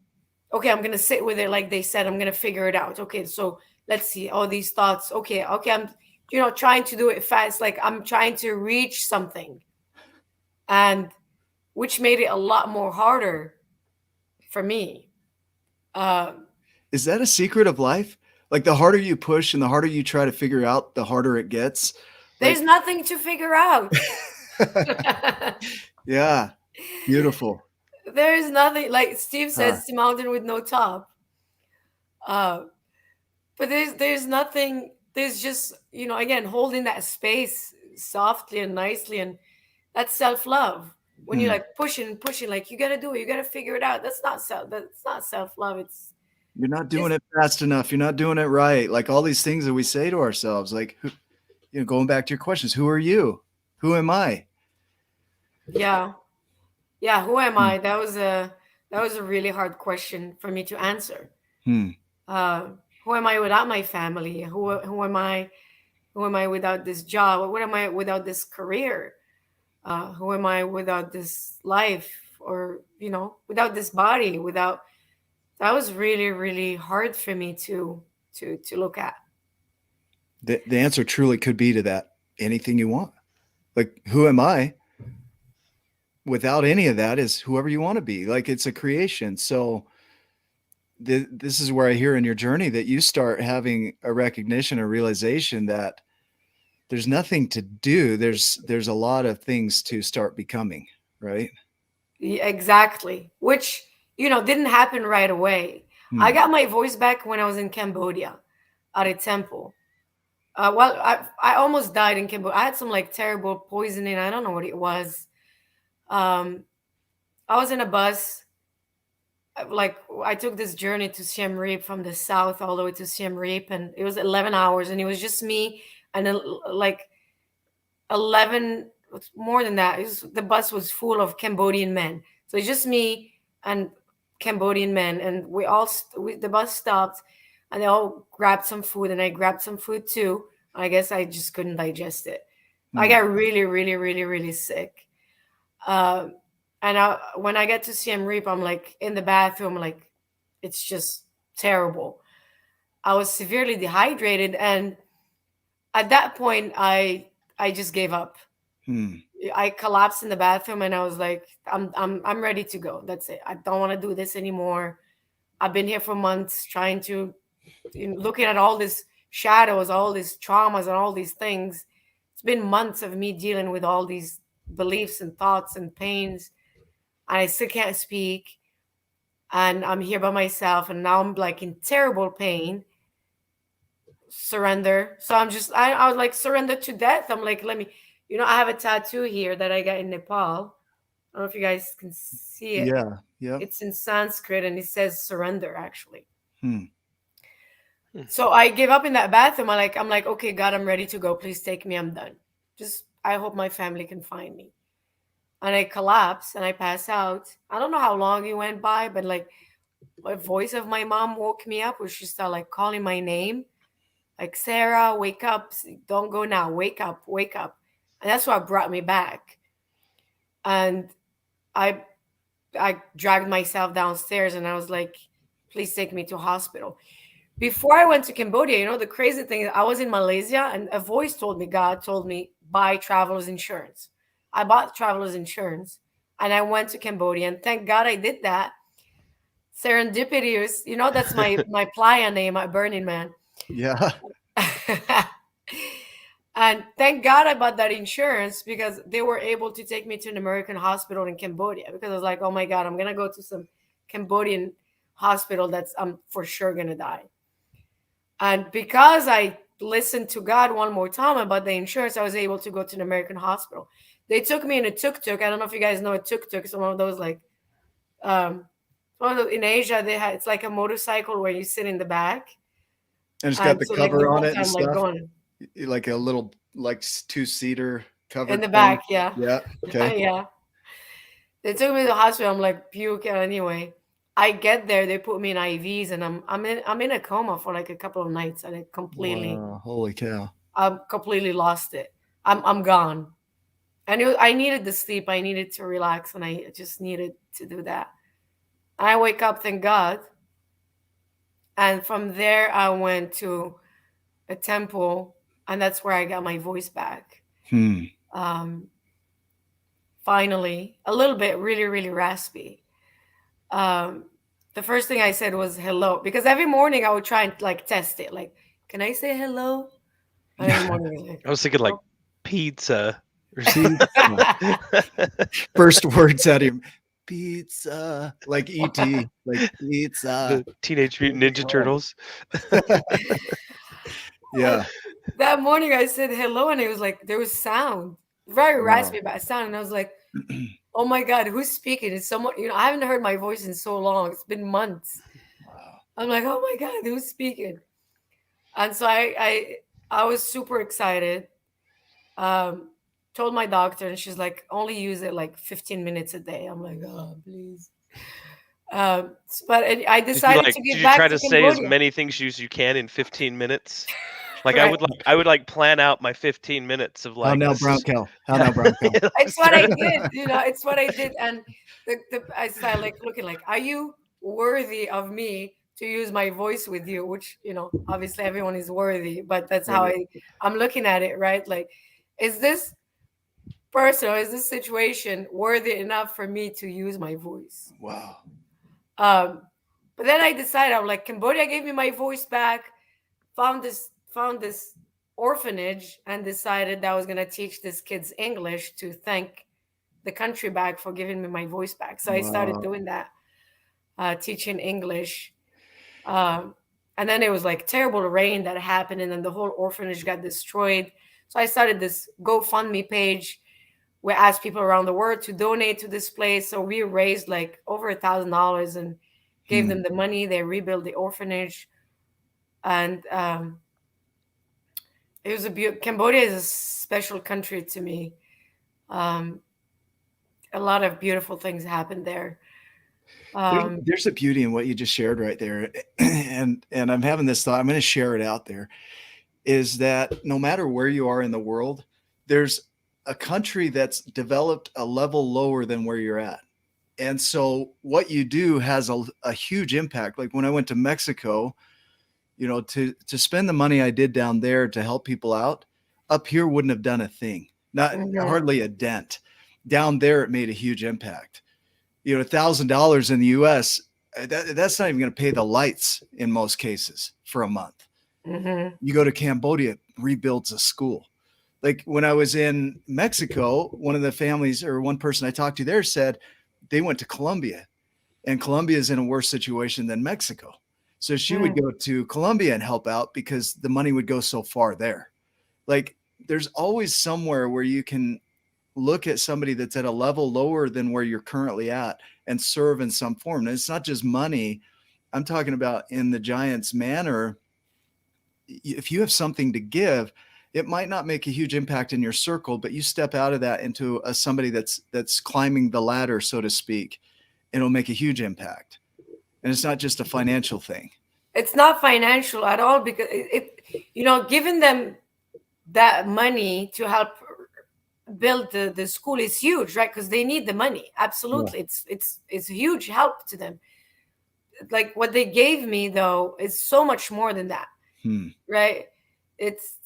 okay, I'm gonna sit with it, like they said, I'm gonna figure it out. Okay, so let's see all these thoughts. Okay, I'm trying to do it fast, like I'm trying to reach something, and which made it a lot more harder for me. um Is that a secret of life? Like the harder you push and the harder you try to figure out, the harder it gets. there's Like, nothing to figure out. yeah, beautiful. There is nothing, like Steve says, Huh. it's a mountain with no top. Uh, but there's nothing. There's just again, holding that space softly and nicely, and that's self love. When you're Hmm. like pushing, like you gotta do it, you gotta figure it out. That's not self love. You're not It's doing it fast enough. You're not doing it right. Like all these things that we say to ourselves, like, going back to your questions, who are you? Who am I? yeah, yeah. Who am Hmm. I? That was a really hard question for me to answer. Hmm. Uh, who am I without my family? Who am I? Who am I without this job? What am I without this career? Who am I without this life? Or without this body? Without That was really, really hard for me to look at. The answer truly could be to that anything you want. Like, who am I? Without any of that is whoever you want to be. Like, it's a creation. So this is where I hear in your journey that you start having a recognition, a realization that there's nothing to do. There's a lot of things to start becoming, right? Exactly. Which, didn't happen right away. I Hmm. got my voice back when I was in Cambodia at a temple. Well, I almost died in Cambodia. I had some like terrible poisoning. I don't know what it was. Um, I was in a bus. Like I took this journey to Siem Reap from the south all the way to Siem Reap, and it was 11 hours, and it was just me and like 11, more than that. The bus was full of Cambodian men. So it's just me and Cambodian men, and the bus stopped, and they all grabbed some food, and I grabbed some food too. I guess I just couldn't digest it. I Hmm. got really, really, really, really sick. Um, and when I get to Siem Reap, I'm like in the bathroom, like it's just terrible. I was severely dehydrated, and at that point, I just gave up. Hmm. I collapsed in the bathroom, and I was like, I'm ready to go. That's it. I don't want to do this anymore. I've been here for months trying to, looking at all these shadows, all these traumas, and all these things. It's been months of me dealing with all these beliefs and thoughts and pains, and I still can't speak. And I'm here by myself, and now I'm like in terrible pain. Surrender. So I was like, surrender to death. I'm like, let me, I have a tattoo here that I got in Nepal. I don't know if you guys can see it. Yeah. Yep. It's in Sanskrit, and it says surrender actually. Hmm. So I gave up in that bathroom. I'm like, okay, God, I'm ready to go. Please take me. I'm done. Just I hope my family can find me. And I collapsed and I passed out. I don't know how long it went by, but like a voice of my mom woke me up, where she started like calling my name, like, Sarah, wake up, don't go now, wake up, wake up. And that's what brought me back. And I I dragged myself downstairs, and I was like, please take me to hospital. Before I went to Cambodia, the crazy thing is I was in Malaysia, and a voice told me, God told me, buy traveler's insurance. I bought traveler's insurance, and I went to Cambodia, and thank God I did that. Serendipity is, that's my playa name at Burning Man. Yeah. And thank God I bought that insurance, because they were able to take me to an American hospital in Cambodia, because I was like, oh my God, I'm going to go to some Cambodian hospital I'm for sure going to die. And because I listened to God one more time about the insurance, I was able to go to an American hospital. They took me in a tuk-tuk. I don't know if you guys know a tuk-tuk. It's one of those like, in Asia, it's like a motorcycle where you sit in the back. And it's got And the so like the cover on whole it and time, like stuff. going Like a little, like 2-seater covered in the thing. back, yeah. Yeah. Okay. Yeah. They took me to the hospital. I'm like puking. Anyway, I get there. They put me in IVs, and I'm in a coma for like a couple of nights, and Wow. Holy cow. I'm completely lost it. I'm gone. I needed the sleep. I needed to relax, and I just needed to do that. I wake up, thank God. And from there, I went to a temple, and that's where I got my voice back. Hmm. Um, Finally, a little bit really, really raspy. The first thing I said was hello, because every morning I would try and like test it. Like, can I say hello? And every morning I was like, I was thinking like pizza or Pizza. First words out of him. Pizza. Like E.T. Like pizza. the Teenage Mutant Ninja Turtles. Yeah. That morning I said hello, and it was like there was sound, very Wow. raspy, but sound, and I was like, "Oh my God, who's speaking?" It's someone. I haven't heard my voice in so long. It's been months. Wow. I'm like, "Oh my God, who's speaking?" And so I was super excited. Um, Told my doctor, and she's like, "Only use it like 15 minutes a day." I'm like, "Oh, please." But I decided to Did get you back try to to say as Cambodia. many things as you can in 15 minutes? Like Right. I would like plan out my 15 minutes of How like now, this brown is cow? How now, brown cow? It's what I did, it's what I did. And I started like looking like, are you worthy of me to use my voice with you? Which, obviously everyone is worthy, but that's how Right. I'm looking at it, right? Like, is this person, or is this situation worthy enough for me to use my voice? Wow. But then I decided, I'm like, Cambodia gave me my voice back, found this orphanage and decided that I was going to teach these kids English to thank the country back for giving me my voice back. So I started Wow. doing that, teaching English. Um, and then it was like terrible rain that happened, and then the whole orphanage got destroyed. So I started this GoFundMe page. We asked people around the world to donate to this place. So we raised like over $1,000 and gave Hmm. them the money. They rebuilt the orphanage, and it was Cambodia is a special country to me. Um, a lot of beautiful things happened there. Um, There's a beauty in what you just shared right there. And I'm having this thought, I'm going to share it out there, is that no matter where you are in the world, there's a country that's developed a level lower than where you're at. And so what you do has a huge impact. Like when I went to Mexico, to spend the money I did down there to help people out, up here wouldn't have done a thing, not mhm, hardly a dent. Down there, it made a huge impact. $1,000 in the US, that's not even going to pay the lights in most cases for a month. mhm, You go to Cambodia, rebuilds a school. Like when I was in Mexico, one of the families or one person I talked to there said they went to Colombia, and Colombia is in a worse situation than Mexico. So she would mhm. go to Colombia and help out because the money would go so far there. Like there's always somewhere where you can look at somebody that's at a level lower than where you're currently at and serve in some form. And it's not just money. I'm talking about in the Giants manner. If you have something to give, it might not make a huge impact in your circle, but you step out of that into somebody that's climbing the ladder, so to speak, and it'll make a huge impact. And it's not just a financial thing. It's not financial at all because giving them that money to help build the school is huge, right? Because they need the money. Yeah. Absolutely, it's a huge help to them. Like what they gave me though is so much more than that, Hmm. right? It's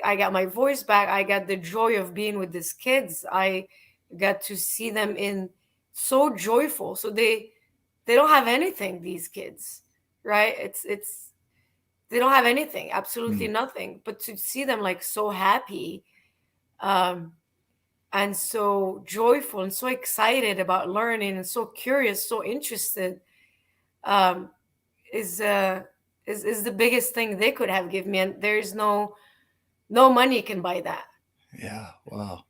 I got my voice back. I got the joy of being with these kids. I got to see them in so joyful. So they don't have anything. These kids, right? It's they don't have anything, absolutely Hmm. nothing. But to see them like so happy, um, and so joyful and so excited about learning and so curious, so interested, um, is is the biggest thing they could have given me. And there's no money can buy that. Yeah. Wow.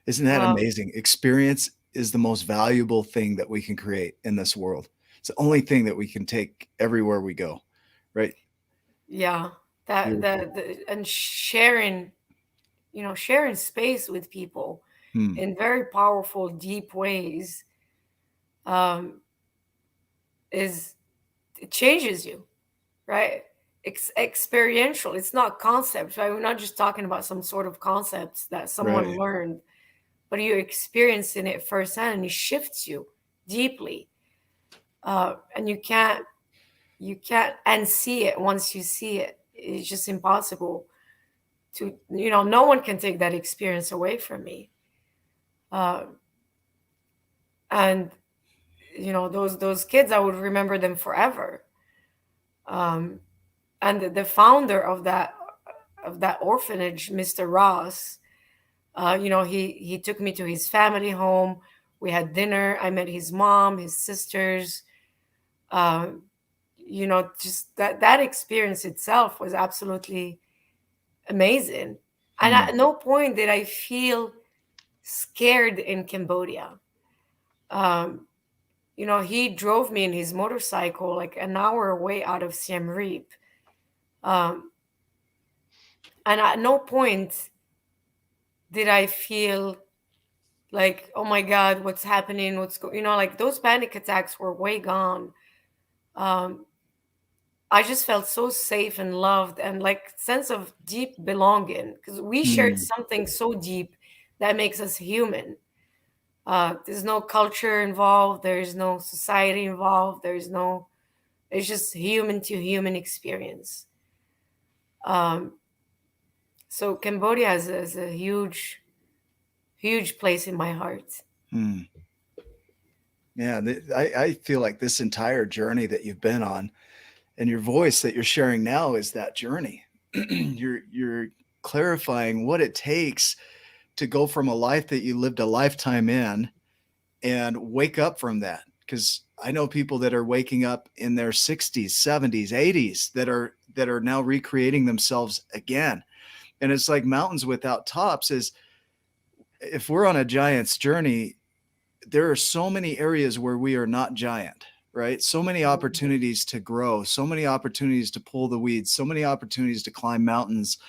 Isn't that Um, amazing? Experience is the most valuable thing that we can create in this world. It's the only thing that we can take everywhere we go. Right. yeah, that Beautiful. and sharing, sharing space with people Hmm. in very powerful, deep ways, um, is it changes you, right? Experiential. It's not concepts, right? We're not just talking about some sort of concepts that someone Right. learned, but you're experiencing it firsthand, and it shifts you deeply. And you can't unsee it once you see it. It's just impossible to, no one can take that experience away from me. Uh, and those kids, I would remember them forever. Um, and the founder of that orphanage, Mr. Ross, he took me to his family home. We had dinner. I met his mom, his sisters. Um, just that experience itself was absolutely amazing. And Hmm. at no point did I feel scared in Cambodia. Um, he drove me in his motorcycle like an hour away out of Siem Reap. Um, and at no point did I feel like, oh my God, what's happening? Like those panic attacks were way gone. Um, I just felt so safe and loved and like sense of deep belonging because we shared Hmm. something so deep that makes us human. There's no culture involved. There's no society involved. It's just human to human experience. Um, so Cambodia has a huge, huge place in my heart. Hmm. Yeah. I feel like this entire journey that you've been on and your voice that you're sharing now is that journey. You're clarifying what it takes to go from a life that you lived a lifetime in and wake up from that. Because I know people that are waking up in their 60s, 70s, 80s that are now recreating themselves again. And it's like mountains without tops. Is if we're on a giant's journey, there are so many areas where we are not giant, right? So many opportunities to grow, so many opportunities to pull the weeds, so many opportunities to climb mountains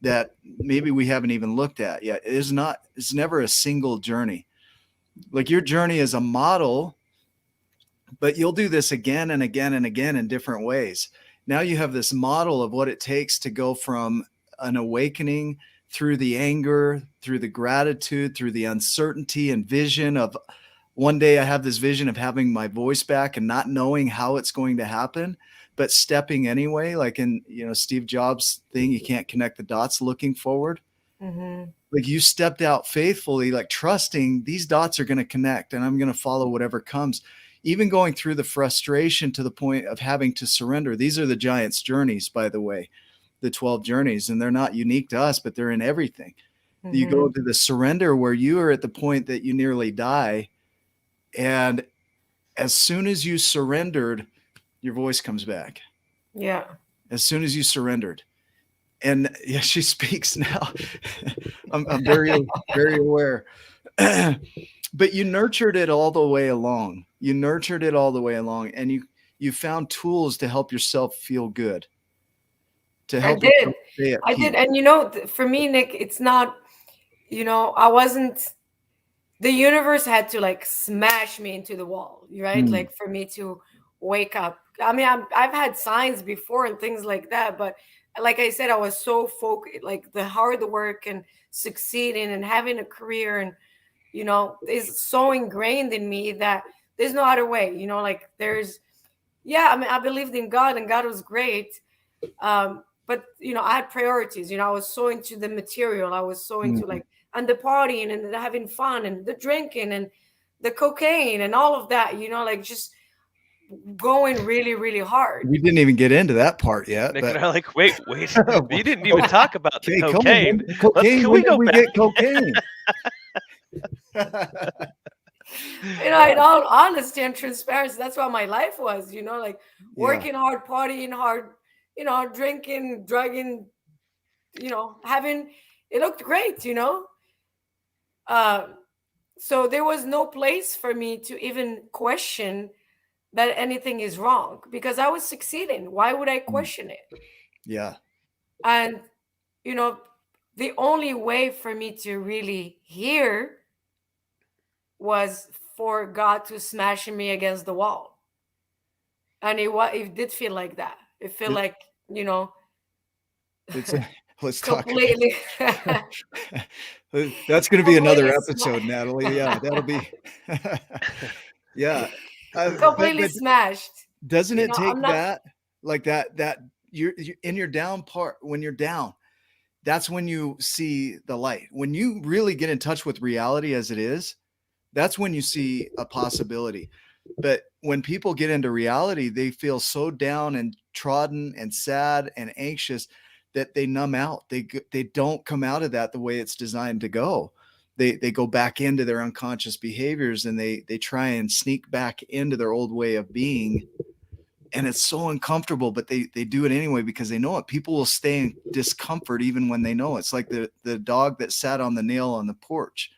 that maybe we haven't even looked at yet. It's never a single journey. Like your journey is a model, but you'll do this again and again and again in different ways. Now you have this model of what it takes to go from an awakening through the anger, through the gratitude, through the uncertainty and vision of one day I have this vision of having my voice back and not knowing how it's going to happen, but stepping anyway, like in, Steve Jobs thing, you can't connect the dots, looking forward. Mm-hmm. Like you stepped out faithfully, like trusting these dots are going to connect and I'm going to follow whatever comes. Even going through the frustration to the point of having to surrender. These are the giant's journeys, by the way, the 12 journeys, and they're not unique to us, but they're in everything. Mm-hmm. You go to the surrender where you are at the point that you nearly die. And as soon as you surrendered, your voice comes back. Yeah. As soon as you surrendered. And yeah, she speaks now. I'm very, very aware. But you nurtured it all the way along. And you found tools to help yourself feel good. To help I did. And for me, Nick, it's not, I wasn't, the universe had to like smash me into the wall, right? Like for me to wake up. I mean, I've had signs before and things like that, but like I said, I was so focused, like the hard work and succeeding and having a career and, is so ingrained in me that there's no other way, like I believed in God and God was great. But, I had priorities, I was so into the material. I was so into like, and the partying and the having fun and the drinking and the cocaine and all of that, like just going really, really hard. We didn't even get into that part yet. Nick and I like, wait, you didn't even talk about the cocaine. Can we go back? Get cocaine? In all honesty and transparency, that's what my life was, like working hard, partying hard, drinking, drugging, having, it looked great, so there was no place for me to even question that anything is wrong because I was succeeding. Why would I question it? Yeah. And, the only way for me to really hear was for God to smash me against the wall. And it did feel like that. It felt like, let's completely talk. That's going to be another episode, Natalie. Yeah, that'll be. Yeah. Completely smashed. Doesn't it take that, like that you're in your down part, when you're down, that's when you see the light. When you really get in touch with reality as it is, that's when you see a possibility. But when people get into reality, they feel so down and trodden and sad and anxious that they numb out. They don't come out of that the way it's designed to go. They go back into their unconscious behaviors and they try and sneak back into their old way of being. And it's so uncomfortable, but they do it anyway because they know it. People will stay in discomfort even when they know it. It's like the dog that sat on the nail on the porch,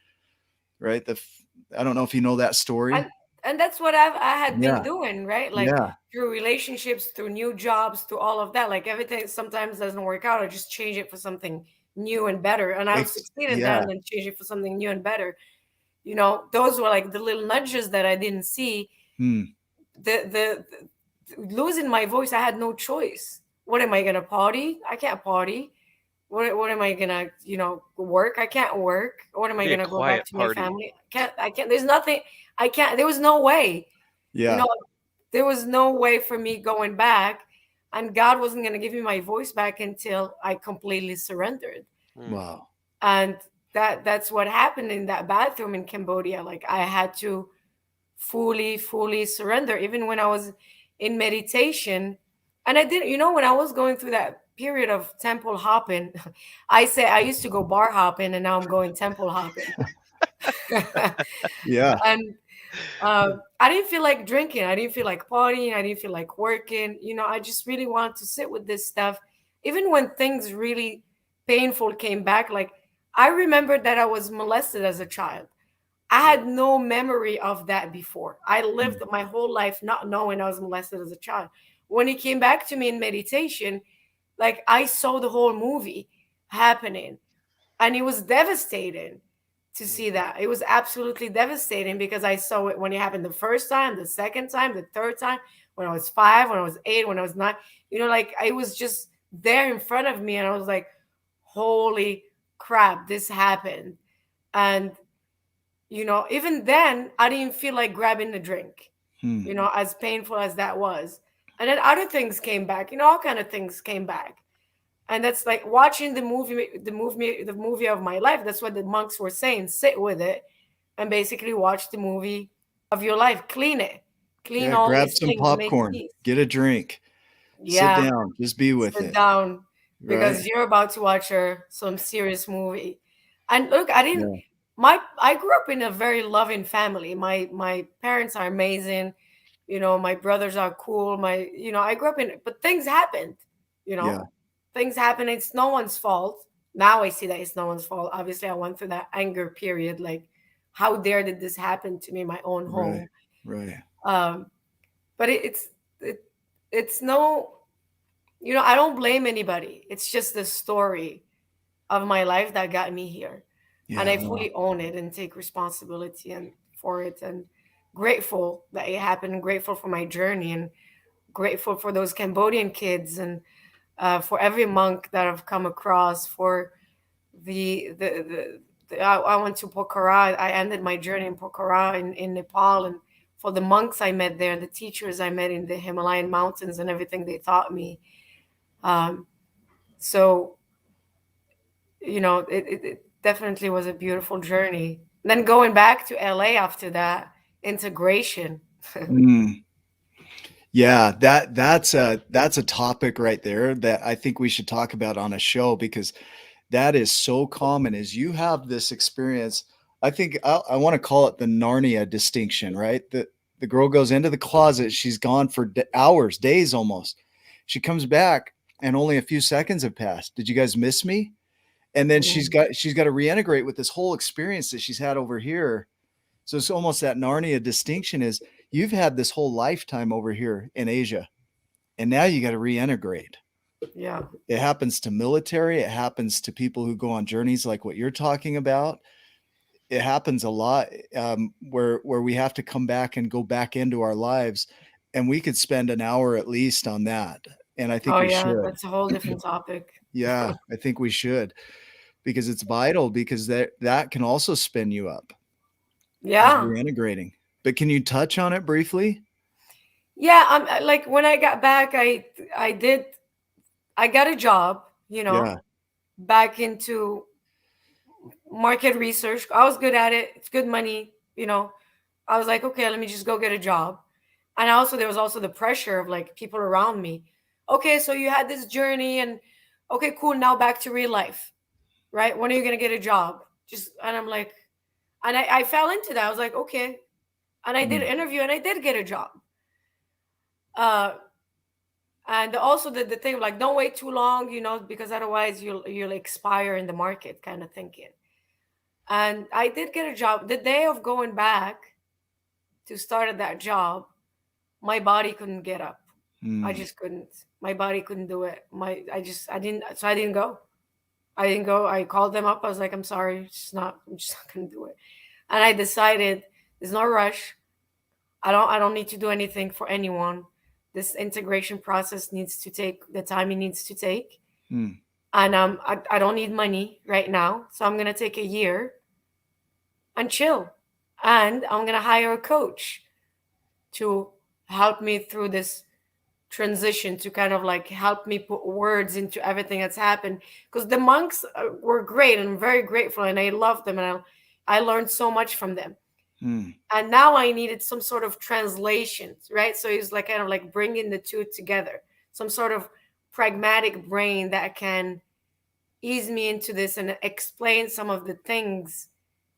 right? I don't know if you know that story. And that's what I had been doing, right? Like through relationships, through new jobs, through all of that. Like everything sometimes doesn't work out. I just change it for something new and better. And I've succeeded that and then change it for something new and better. Those were like the little nudges that I didn't see. The losing my voice, I had no choice. What am I gonna party? I can't party. What am I gonna, work? I can't work. What am I gonna go back to my family? I can't. There's nothing. I can't. There was no way. Yeah. There was no way for me going back, and God wasn't gonna give me my voice back until I completely surrendered. Wow. And that's what happened in that bathroom in Cambodia. Like I had to fully surrender, even when I was in meditation. And I didn't, when I was going through that period of temple hopping. I say I used to go bar hopping, and now I'm going temple hopping. Yeah. And I didn't feel like drinking. I didn't feel like partying. I didn't feel like working. I just really wanted to sit with this stuff. Even when things really painful came back, like I remembered that I was molested as a child. I had no memory of that before. I lived my whole life not knowing I was molested as a child. When it came back to me in meditation, like I saw the whole movie happening, and it was devastating to see that. It was absolutely devastating because I saw it when it happened the first time, the second time, the third time, when I was 5, when I was 8, when I was 9. Like it was just there in front of me, and I was like, holy crap, this happened. And even then I didn't feel like grabbing the drink, as painful as that was. And then other things came back, all kind of things came back. And that's like watching the movie of my life. That's what the monks were saying. Sit with it and basically watch the movie of your life. Clean it. Clean Yeah. all Grab these some things. Make popcorn, peace. get a drink, sit Yeah. down, just be with Sit it. down, Right. because you're about to watch some serious movie. And look, I didn't Yeah. I grew up in a very loving family. My parents are amazing. My brothers are cool. I grew up but things happened, you Yeah. know. Things happen. It's no one's fault. Now I see that it's no one's fault. Obviously, I went through that anger period. Like, how dare did this happen to me in my own Right. home? Right. Um, but it, it's no, I don't blame anybody. It's just the story of my life that got me here, and Yeah. I fully own it and take responsibility and for it, and grateful that it happened. Grateful for my journey, and grateful for those Cambodian kids, and for every monk that I've come across. For I went to Pokhara. I ended my journey in Pokhara in Nepal, and for the monks I met there, the teachers I met in the Himalayan mountains, and everything they taught me. Um, so it definitely was a beautiful journey. Then going back to LA after that, integration. Mm. Yeah, that's a topic right there that I think we should talk about on a show, because that is so common. As you have this experience, I think I want to call it the Narnia distinction, right? The girl goes into the closet, she's gone for hours, days almost. She comes back and only a few seconds have passed. Did you guys miss me? And then she's got to reintegrate with this whole experience that she's had over here. So it's almost that Narnia distinction is you've had this whole lifetime over here in Asia, and now you got to reintegrate. Yeah. It happens to military. It happens to people who go on journeys like what you're talking about. It happens a lot, where we have to come back and go back into our lives, and we could spend an hour at least on that. And I think Oh we yeah, should. that's a whole different topic. Yeah, I think we should, because it's vital, because that can also spin you up as Yeah. reintegrating. But can you touch on it briefly? Yeah, I'm like when I got back, I got a job, Yeah. back into market research. I was good at it. It's good money, I was like, okay, let me just go get a job. And also there was also the pressure of like people around me. Okay, so you had this journey, and okay, cool, now back to real life. Right? When are you gonna get a job? And I'm like, and I fell into that. I was like, okay. And I did an interview, and I did get a job. Uh and also the thing of like, don't wait too long, because otherwise you'll expire in the market, kind of thinking. And I did get a job. The day of going back to start at that job, my body couldn't get up. I just couldn't. My body couldn't do it. I didn't. So I didn't go. I didn't go. I called them up. I was like, I'm sorry, I'm just not gonna do it. And I decided there's no rush. I don't need to do anything for anyone. This integration process needs to take the time it needs to take. And I don't need money right now. So I'm gonna take a year and chill. And I'm gonna hire a coach to help me through this transition, to kind of like help me put words into everything that's happened, because the monks were great, and I'm very grateful, and I love them, and I learned so much from them. And now I needed some sort of translation, right? So it's like kind of like bringing the two together, some sort of pragmatic brain that can ease me into this and explain some of the things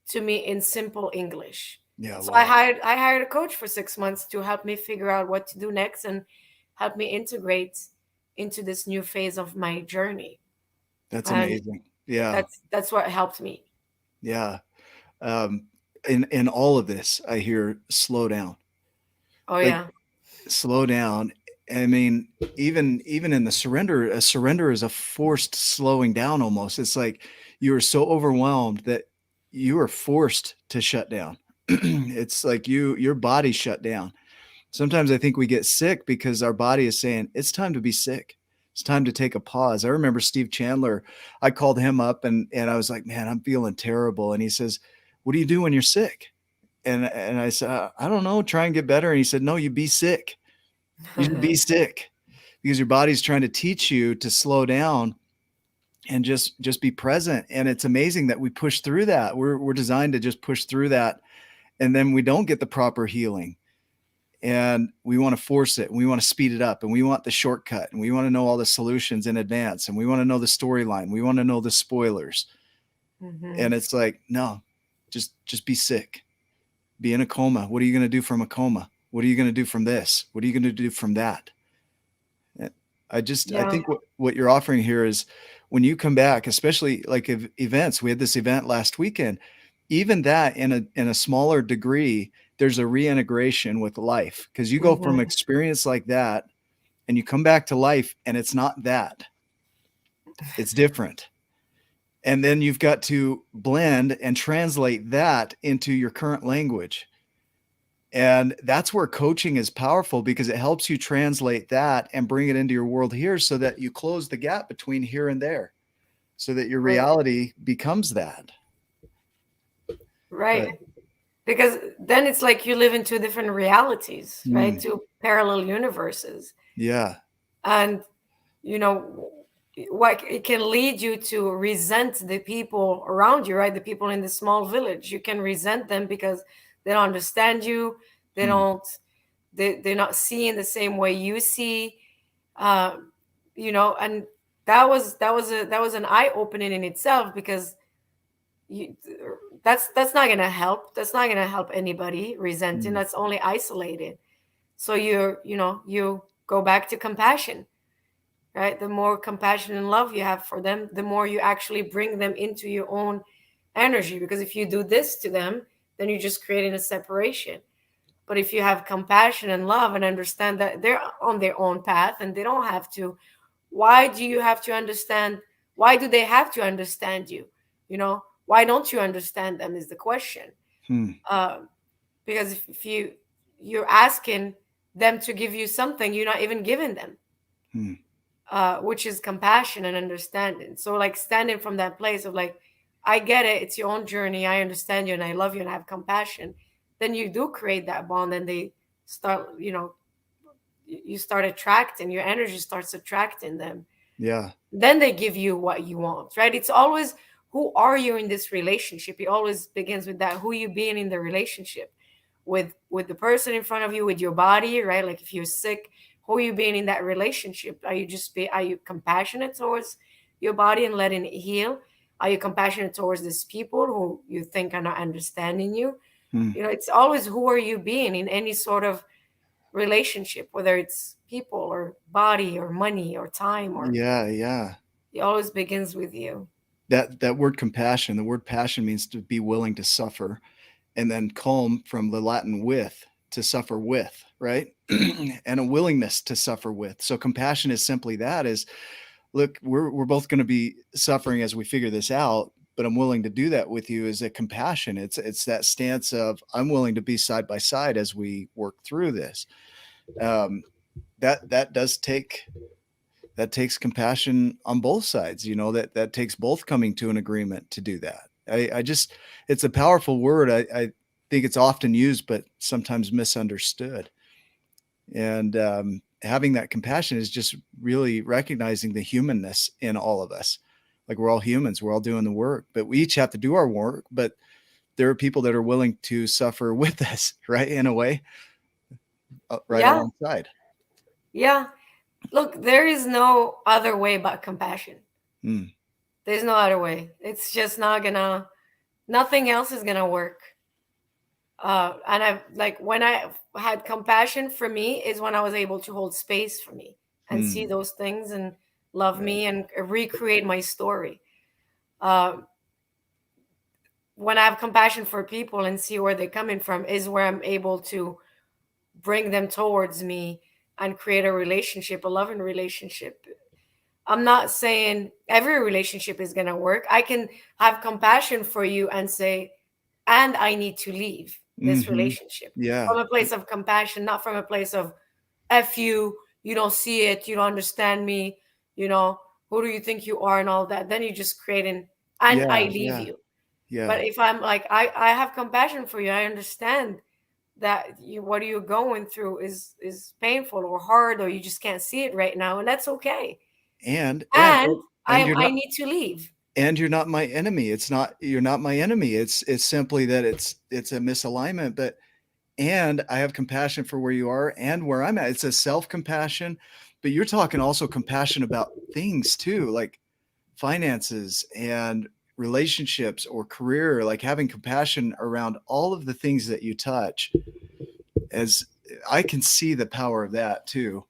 to me in simple English. Yeah, So wow. I hired a coach for 6 months to help me figure out what to do next and help me integrate into this new phase of my journey. That's And amazing. Yeah. that's what helped me. Yeah. Um, in all of this, I hear slow down. Oh Like yeah. slow down. I mean, even in the surrender, a surrender is a forced slowing down almost. It's like you are so overwhelmed that you are forced to shut down. It's like your body shut down. Sometimes I think we get sick because our body is saying it's time to be sick. It's time to take a pause. I remember Steve Chandler. I called him up and I was like, man, I'm feeling terrible. And he says, what do you do when you're sick? And I said, I don't know, try and get better. And he said, no, you be sick. You should be sick because your body's trying to teach you to slow down and just be present. And it's amazing that we push through that. We're designed to just push through that. And then we don't get the proper healing. And we want to force it and we want to speed it up and we want the shortcut and we want to know all the solutions in advance and we want to know the storyline. We want to know the spoilers. Mm-hmm. And it's like, no, just be sick. Be in a coma. What are you going to do from a coma? What are you going to do from this? What are you going to do from that? I think what you're offering here is when you come back, especially like events, we had this event last weekend, even that in a smaller degree, there's a reintegration with life because you go from experience like that and you come back to life and it's not that, it's different. And then you've got to blend and translate that into your current language. And that's where coaching is powerful because it helps you translate that and bring it into your world here so that you close the gap between here and there so that your reality becomes that. Right. Because then it's like you live in two different realities, right? Two parallel universes. Yeah. And, what it can lead you to resent the people around you, right? The people in the small village. You can resent them because they don't understand you. They don't, they're not seeing the same way you see, and that was an eye opening in itself because that's not going to help. That's not going to help anybody resenting. That's only isolated. So you go back to compassion, right? The more compassion and love you have for them, the more you actually bring them into your own energy. Because if you do this to them, then you're just creating a separation. But if you have compassion and love and understand that they're on their own path and they don't have to, why do you have to understand? Why do they have to understand you? Why don't you understand them is the question. Because if you're asking them to give you something, you're not even giving them, which is compassion and understanding. So like standing from that place of like, I get it. It's your own journey. I understand you and I love you and I have compassion. Then you do create that bond and they start, you start attracting, your energy starts attracting them. Yeah. Then they give you what you want, right? It's always, who are you in this relationship? It always begins with that. Who you being in the relationship with the person in front of you, with your body, right? Like if you're sick, who are you being in that relationship? Are you compassionate towards your body and letting it heal? Are you compassionate towards these people who you think are not understanding you? It's always, who are you being in any sort of relationship, whether it's people or body or money or time or it always begins with you. That word compassion, the word passion means to be willing to suffer, and then calm from the Latin with, to suffer with, right? And a willingness to suffer with. So compassion is simply that, is look, we're both going to be suffering as we figure this out, but I'm willing to do that with you. Is a compassion. It's that stance of I'm willing to be side by side as we work through this. That takes compassion on both sides. That takes both coming to an agreement to do that. It's a powerful word. I think it's often used, but sometimes misunderstood. And having that compassion is just really recognizing the humanness in all of us. Like we're all humans, we're all doing the work, but we each have to do our work. But there are people that are willing to suffer with us, right? In a way, right alongside. Yeah. Look, there is no other way but compassion. Mm. There's no other way. It's just not gonna. Nothing else is gonna work. And I like when I had compassion for me is when I was able to hold space for me and see Mm. those things and love Yeah. me and recreate my story. Uh, when I have compassion for people and see where they're coming from is where I'm able to bring them towards me and create a relationship, a loving relationship. I'm not saying every relationship is going to work. I can have compassion for you and say, and I need to leave this Mm-hmm. relationship Yeah. from a place of compassion, not from a place of F you, you don't see it, you don't understand me, you know, who do you think you are and all that. Then you just creating, and I Yeah. leave Yeah. you. Yeah. But if I'm like, I have compassion for you, I understand that you what you're going through is painful or hard or you just can't see it right now, and that's okay. And and And and you're I not, need to leave. and you're not my enemy. It's not, you're not my enemy. It's simply that it's a misalignment. But and I have compassion for where you are and where I'm at. It's a self-compassion, but you're talking also compassion about things too, like finances and relationships or career, like having compassion around all of the things that you touch. As I can see the power of that too.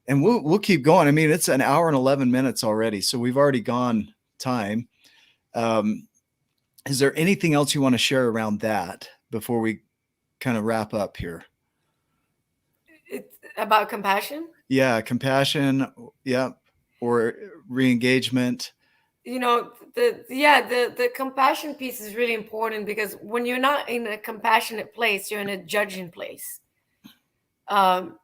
And we'll keep going. I mean, it's an hour and 11 minutes already, so we've already gone time. Um, is there anything else you want to share around that before we kind of wrap up here? It's about compassion. Yeah, compassion. Yeah, or re-engagement. You know, the compassion piece is really important because when you're not in a compassionate place, you're in a judging place. Um,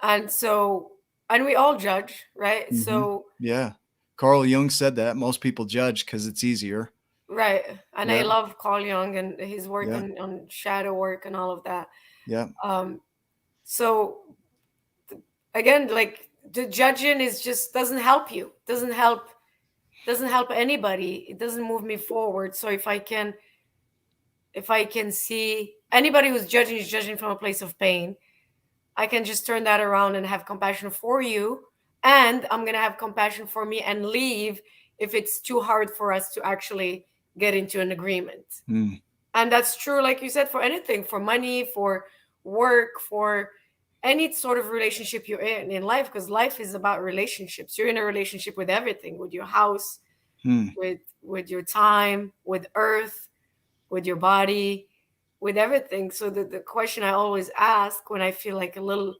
and so, and we all judge, right? Mm-hmm. So, Yeah, Carl Jung said that most people judge because it's easier. right. And I Yeah, love Carl Jung and his work yeah, on shadow work and all of that. yeah. Um, so again, like the judging is just doesn't help you, doesn't help anybody. It doesn't move me forward. So if I can see anybody who's judging is judging from a place of pain, I can just turn that around and have compassion for you. And I'm going to have compassion for me and leave if it's too hard for us to actually get into an agreement. Mm. And that's true, like you said, for anything, for money, for work, for any sort of relationship you're in life, because life is about relationships. You're in a relationship with everything, with your house, Mm. with your time, with earth, with your body, with everything. So the question I always ask when I feel like a little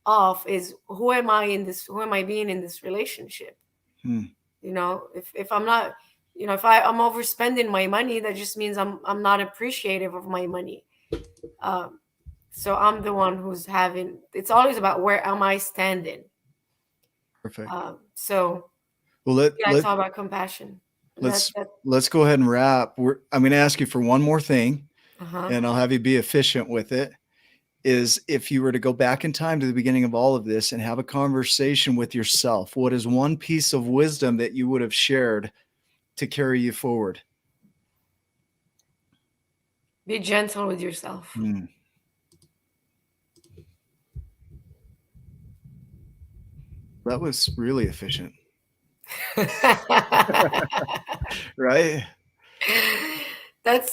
off is who am I in this, who am I being in this relationship? Mm. You know, if I'm not, you know, if I'm overspending my money, that just means I'm not appreciative of my money. um, so I'm the one who's having, it's always about where am I standing. Perfect. So Well, yeah, it's all about compassion. And let's that let's go ahead and wrap. I'm going to ask you for one more thing, uh-huh. and I'll have you be efficient with it. Is if you were to go back in time to the beginning of all of this and have a conversation with yourself, what is one piece of wisdom that you would have shared to carry you forward? Be gentle with yourself. Mm. That was really efficient, right?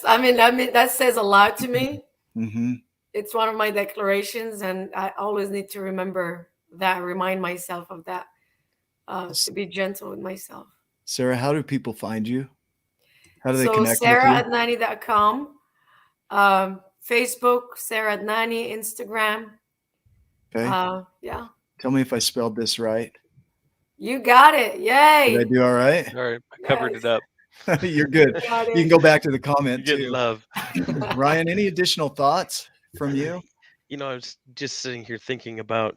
I mean that says a lot to me. Mm-hmm. It's one of my declarations, and I always need to remember that, remind myself of that, to be gentle with myself. Sarah, how do people find you? How do they So connect with you? sarraadnani.com, Facebook, Sarra Adnani, Instagram. Okay. Yeah, Tell me if I spelled this right. you got it. Did I Yay. do all right? All right, I covered Yes, it up. You're good. you got You can it. go back to the You're comment getting too. love. Ryan, any additional thoughts from you? You know, I was just sitting here thinking about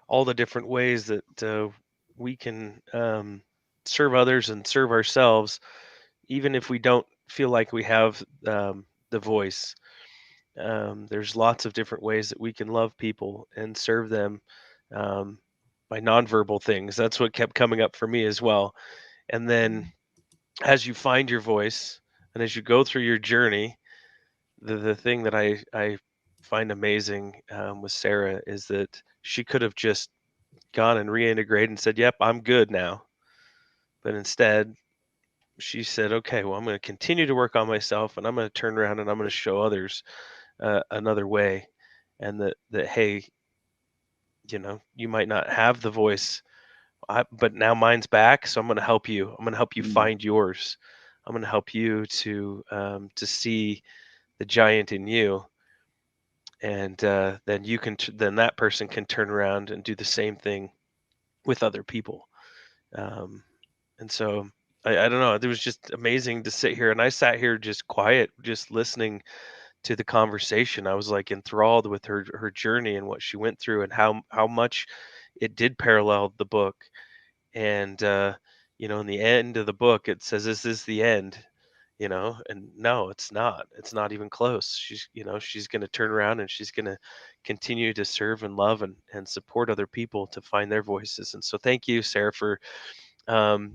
all the different ways that we can serve others and serve ourselves, even if we don't feel like we have the voice. There's lots of different ways that we can love people and serve them um, by nonverbal things. That's what kept coming up for me as well. And then as you find your voice and as you go through your journey, the thing that I find amazing with Sarah is that she could have just gone and reintegrated and said, "Yep, I'm good now." But instead, she said, "Okay, well, I'm going to continue to work on myself, and I'm going to turn around and I'm going to show others another way, and that hey, you might not have the voice, but now mine's back, so I'm going to help you. I'm going to help you Mm. find yours. I'm going to help you to see the giant in you, and then then that person can turn around and do the same thing with other people." Um, and so I don't know. It was just amazing to sit here, and I sat here just quiet, just listening to the conversation. I was like enthralled with her journey and what she went through, and how much it did parallel the book. And in the end of the book, it says, "This is the end." And no, it's not. It's not even close. She's going to turn around and she's going to continue to serve and love and support other people to find their voices. And so thank you, Sarah, for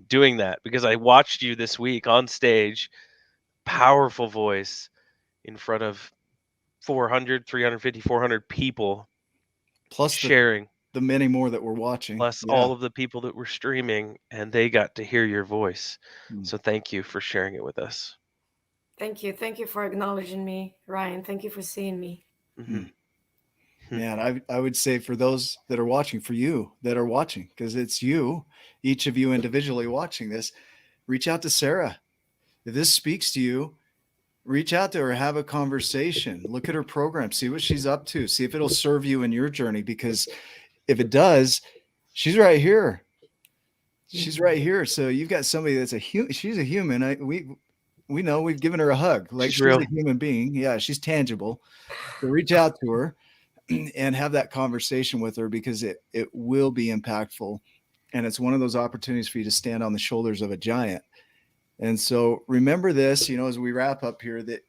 doing that, because I watched you this week on stage, powerful voice in front of 400, 350, 400 people Plus sharing, the many more that we're watching. plus Yeah. all of the people that were streaming, and they got to hear your voice. Mm. So thank you for sharing it with us. Thank you. Thank you for acknowledging me, Ryan. Thank you for seeing me. Mm-hmm. Man, I would say for those that are watching, for you that are watching, because it's you, each of you individually watching this, reach out to Sarah. If this speaks to you, reach out to her, have a conversation, look at her program, see what she's up to, see if it'll serve you in your journey. Because if it does, she's right here. She's right here. So you've got somebody that's she's a human. We know, we've given her a hug. Like, She's real. a human being. Yeah, she's tangible. So reach out to her and have that conversation with her, because it will be impactful. And it's one of those opportunities for you to stand on the shoulders of a giant. And so remember this, as we wrap up here, that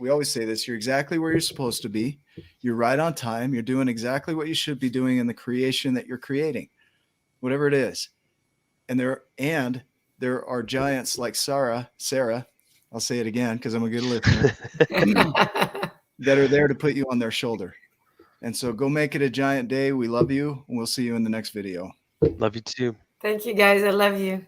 we always say this: you're exactly where you're supposed to be. You're right on time. You're doing exactly what you should be doing in the creation that you're creating, whatever it is. And there are giants like Sarra, I'll say it again because I'm a good listener, that are there to put you on their shoulder. And so go make it a giant day. We love you, and we'll see you in the next video. Love you too. Thank you, guys. I love you.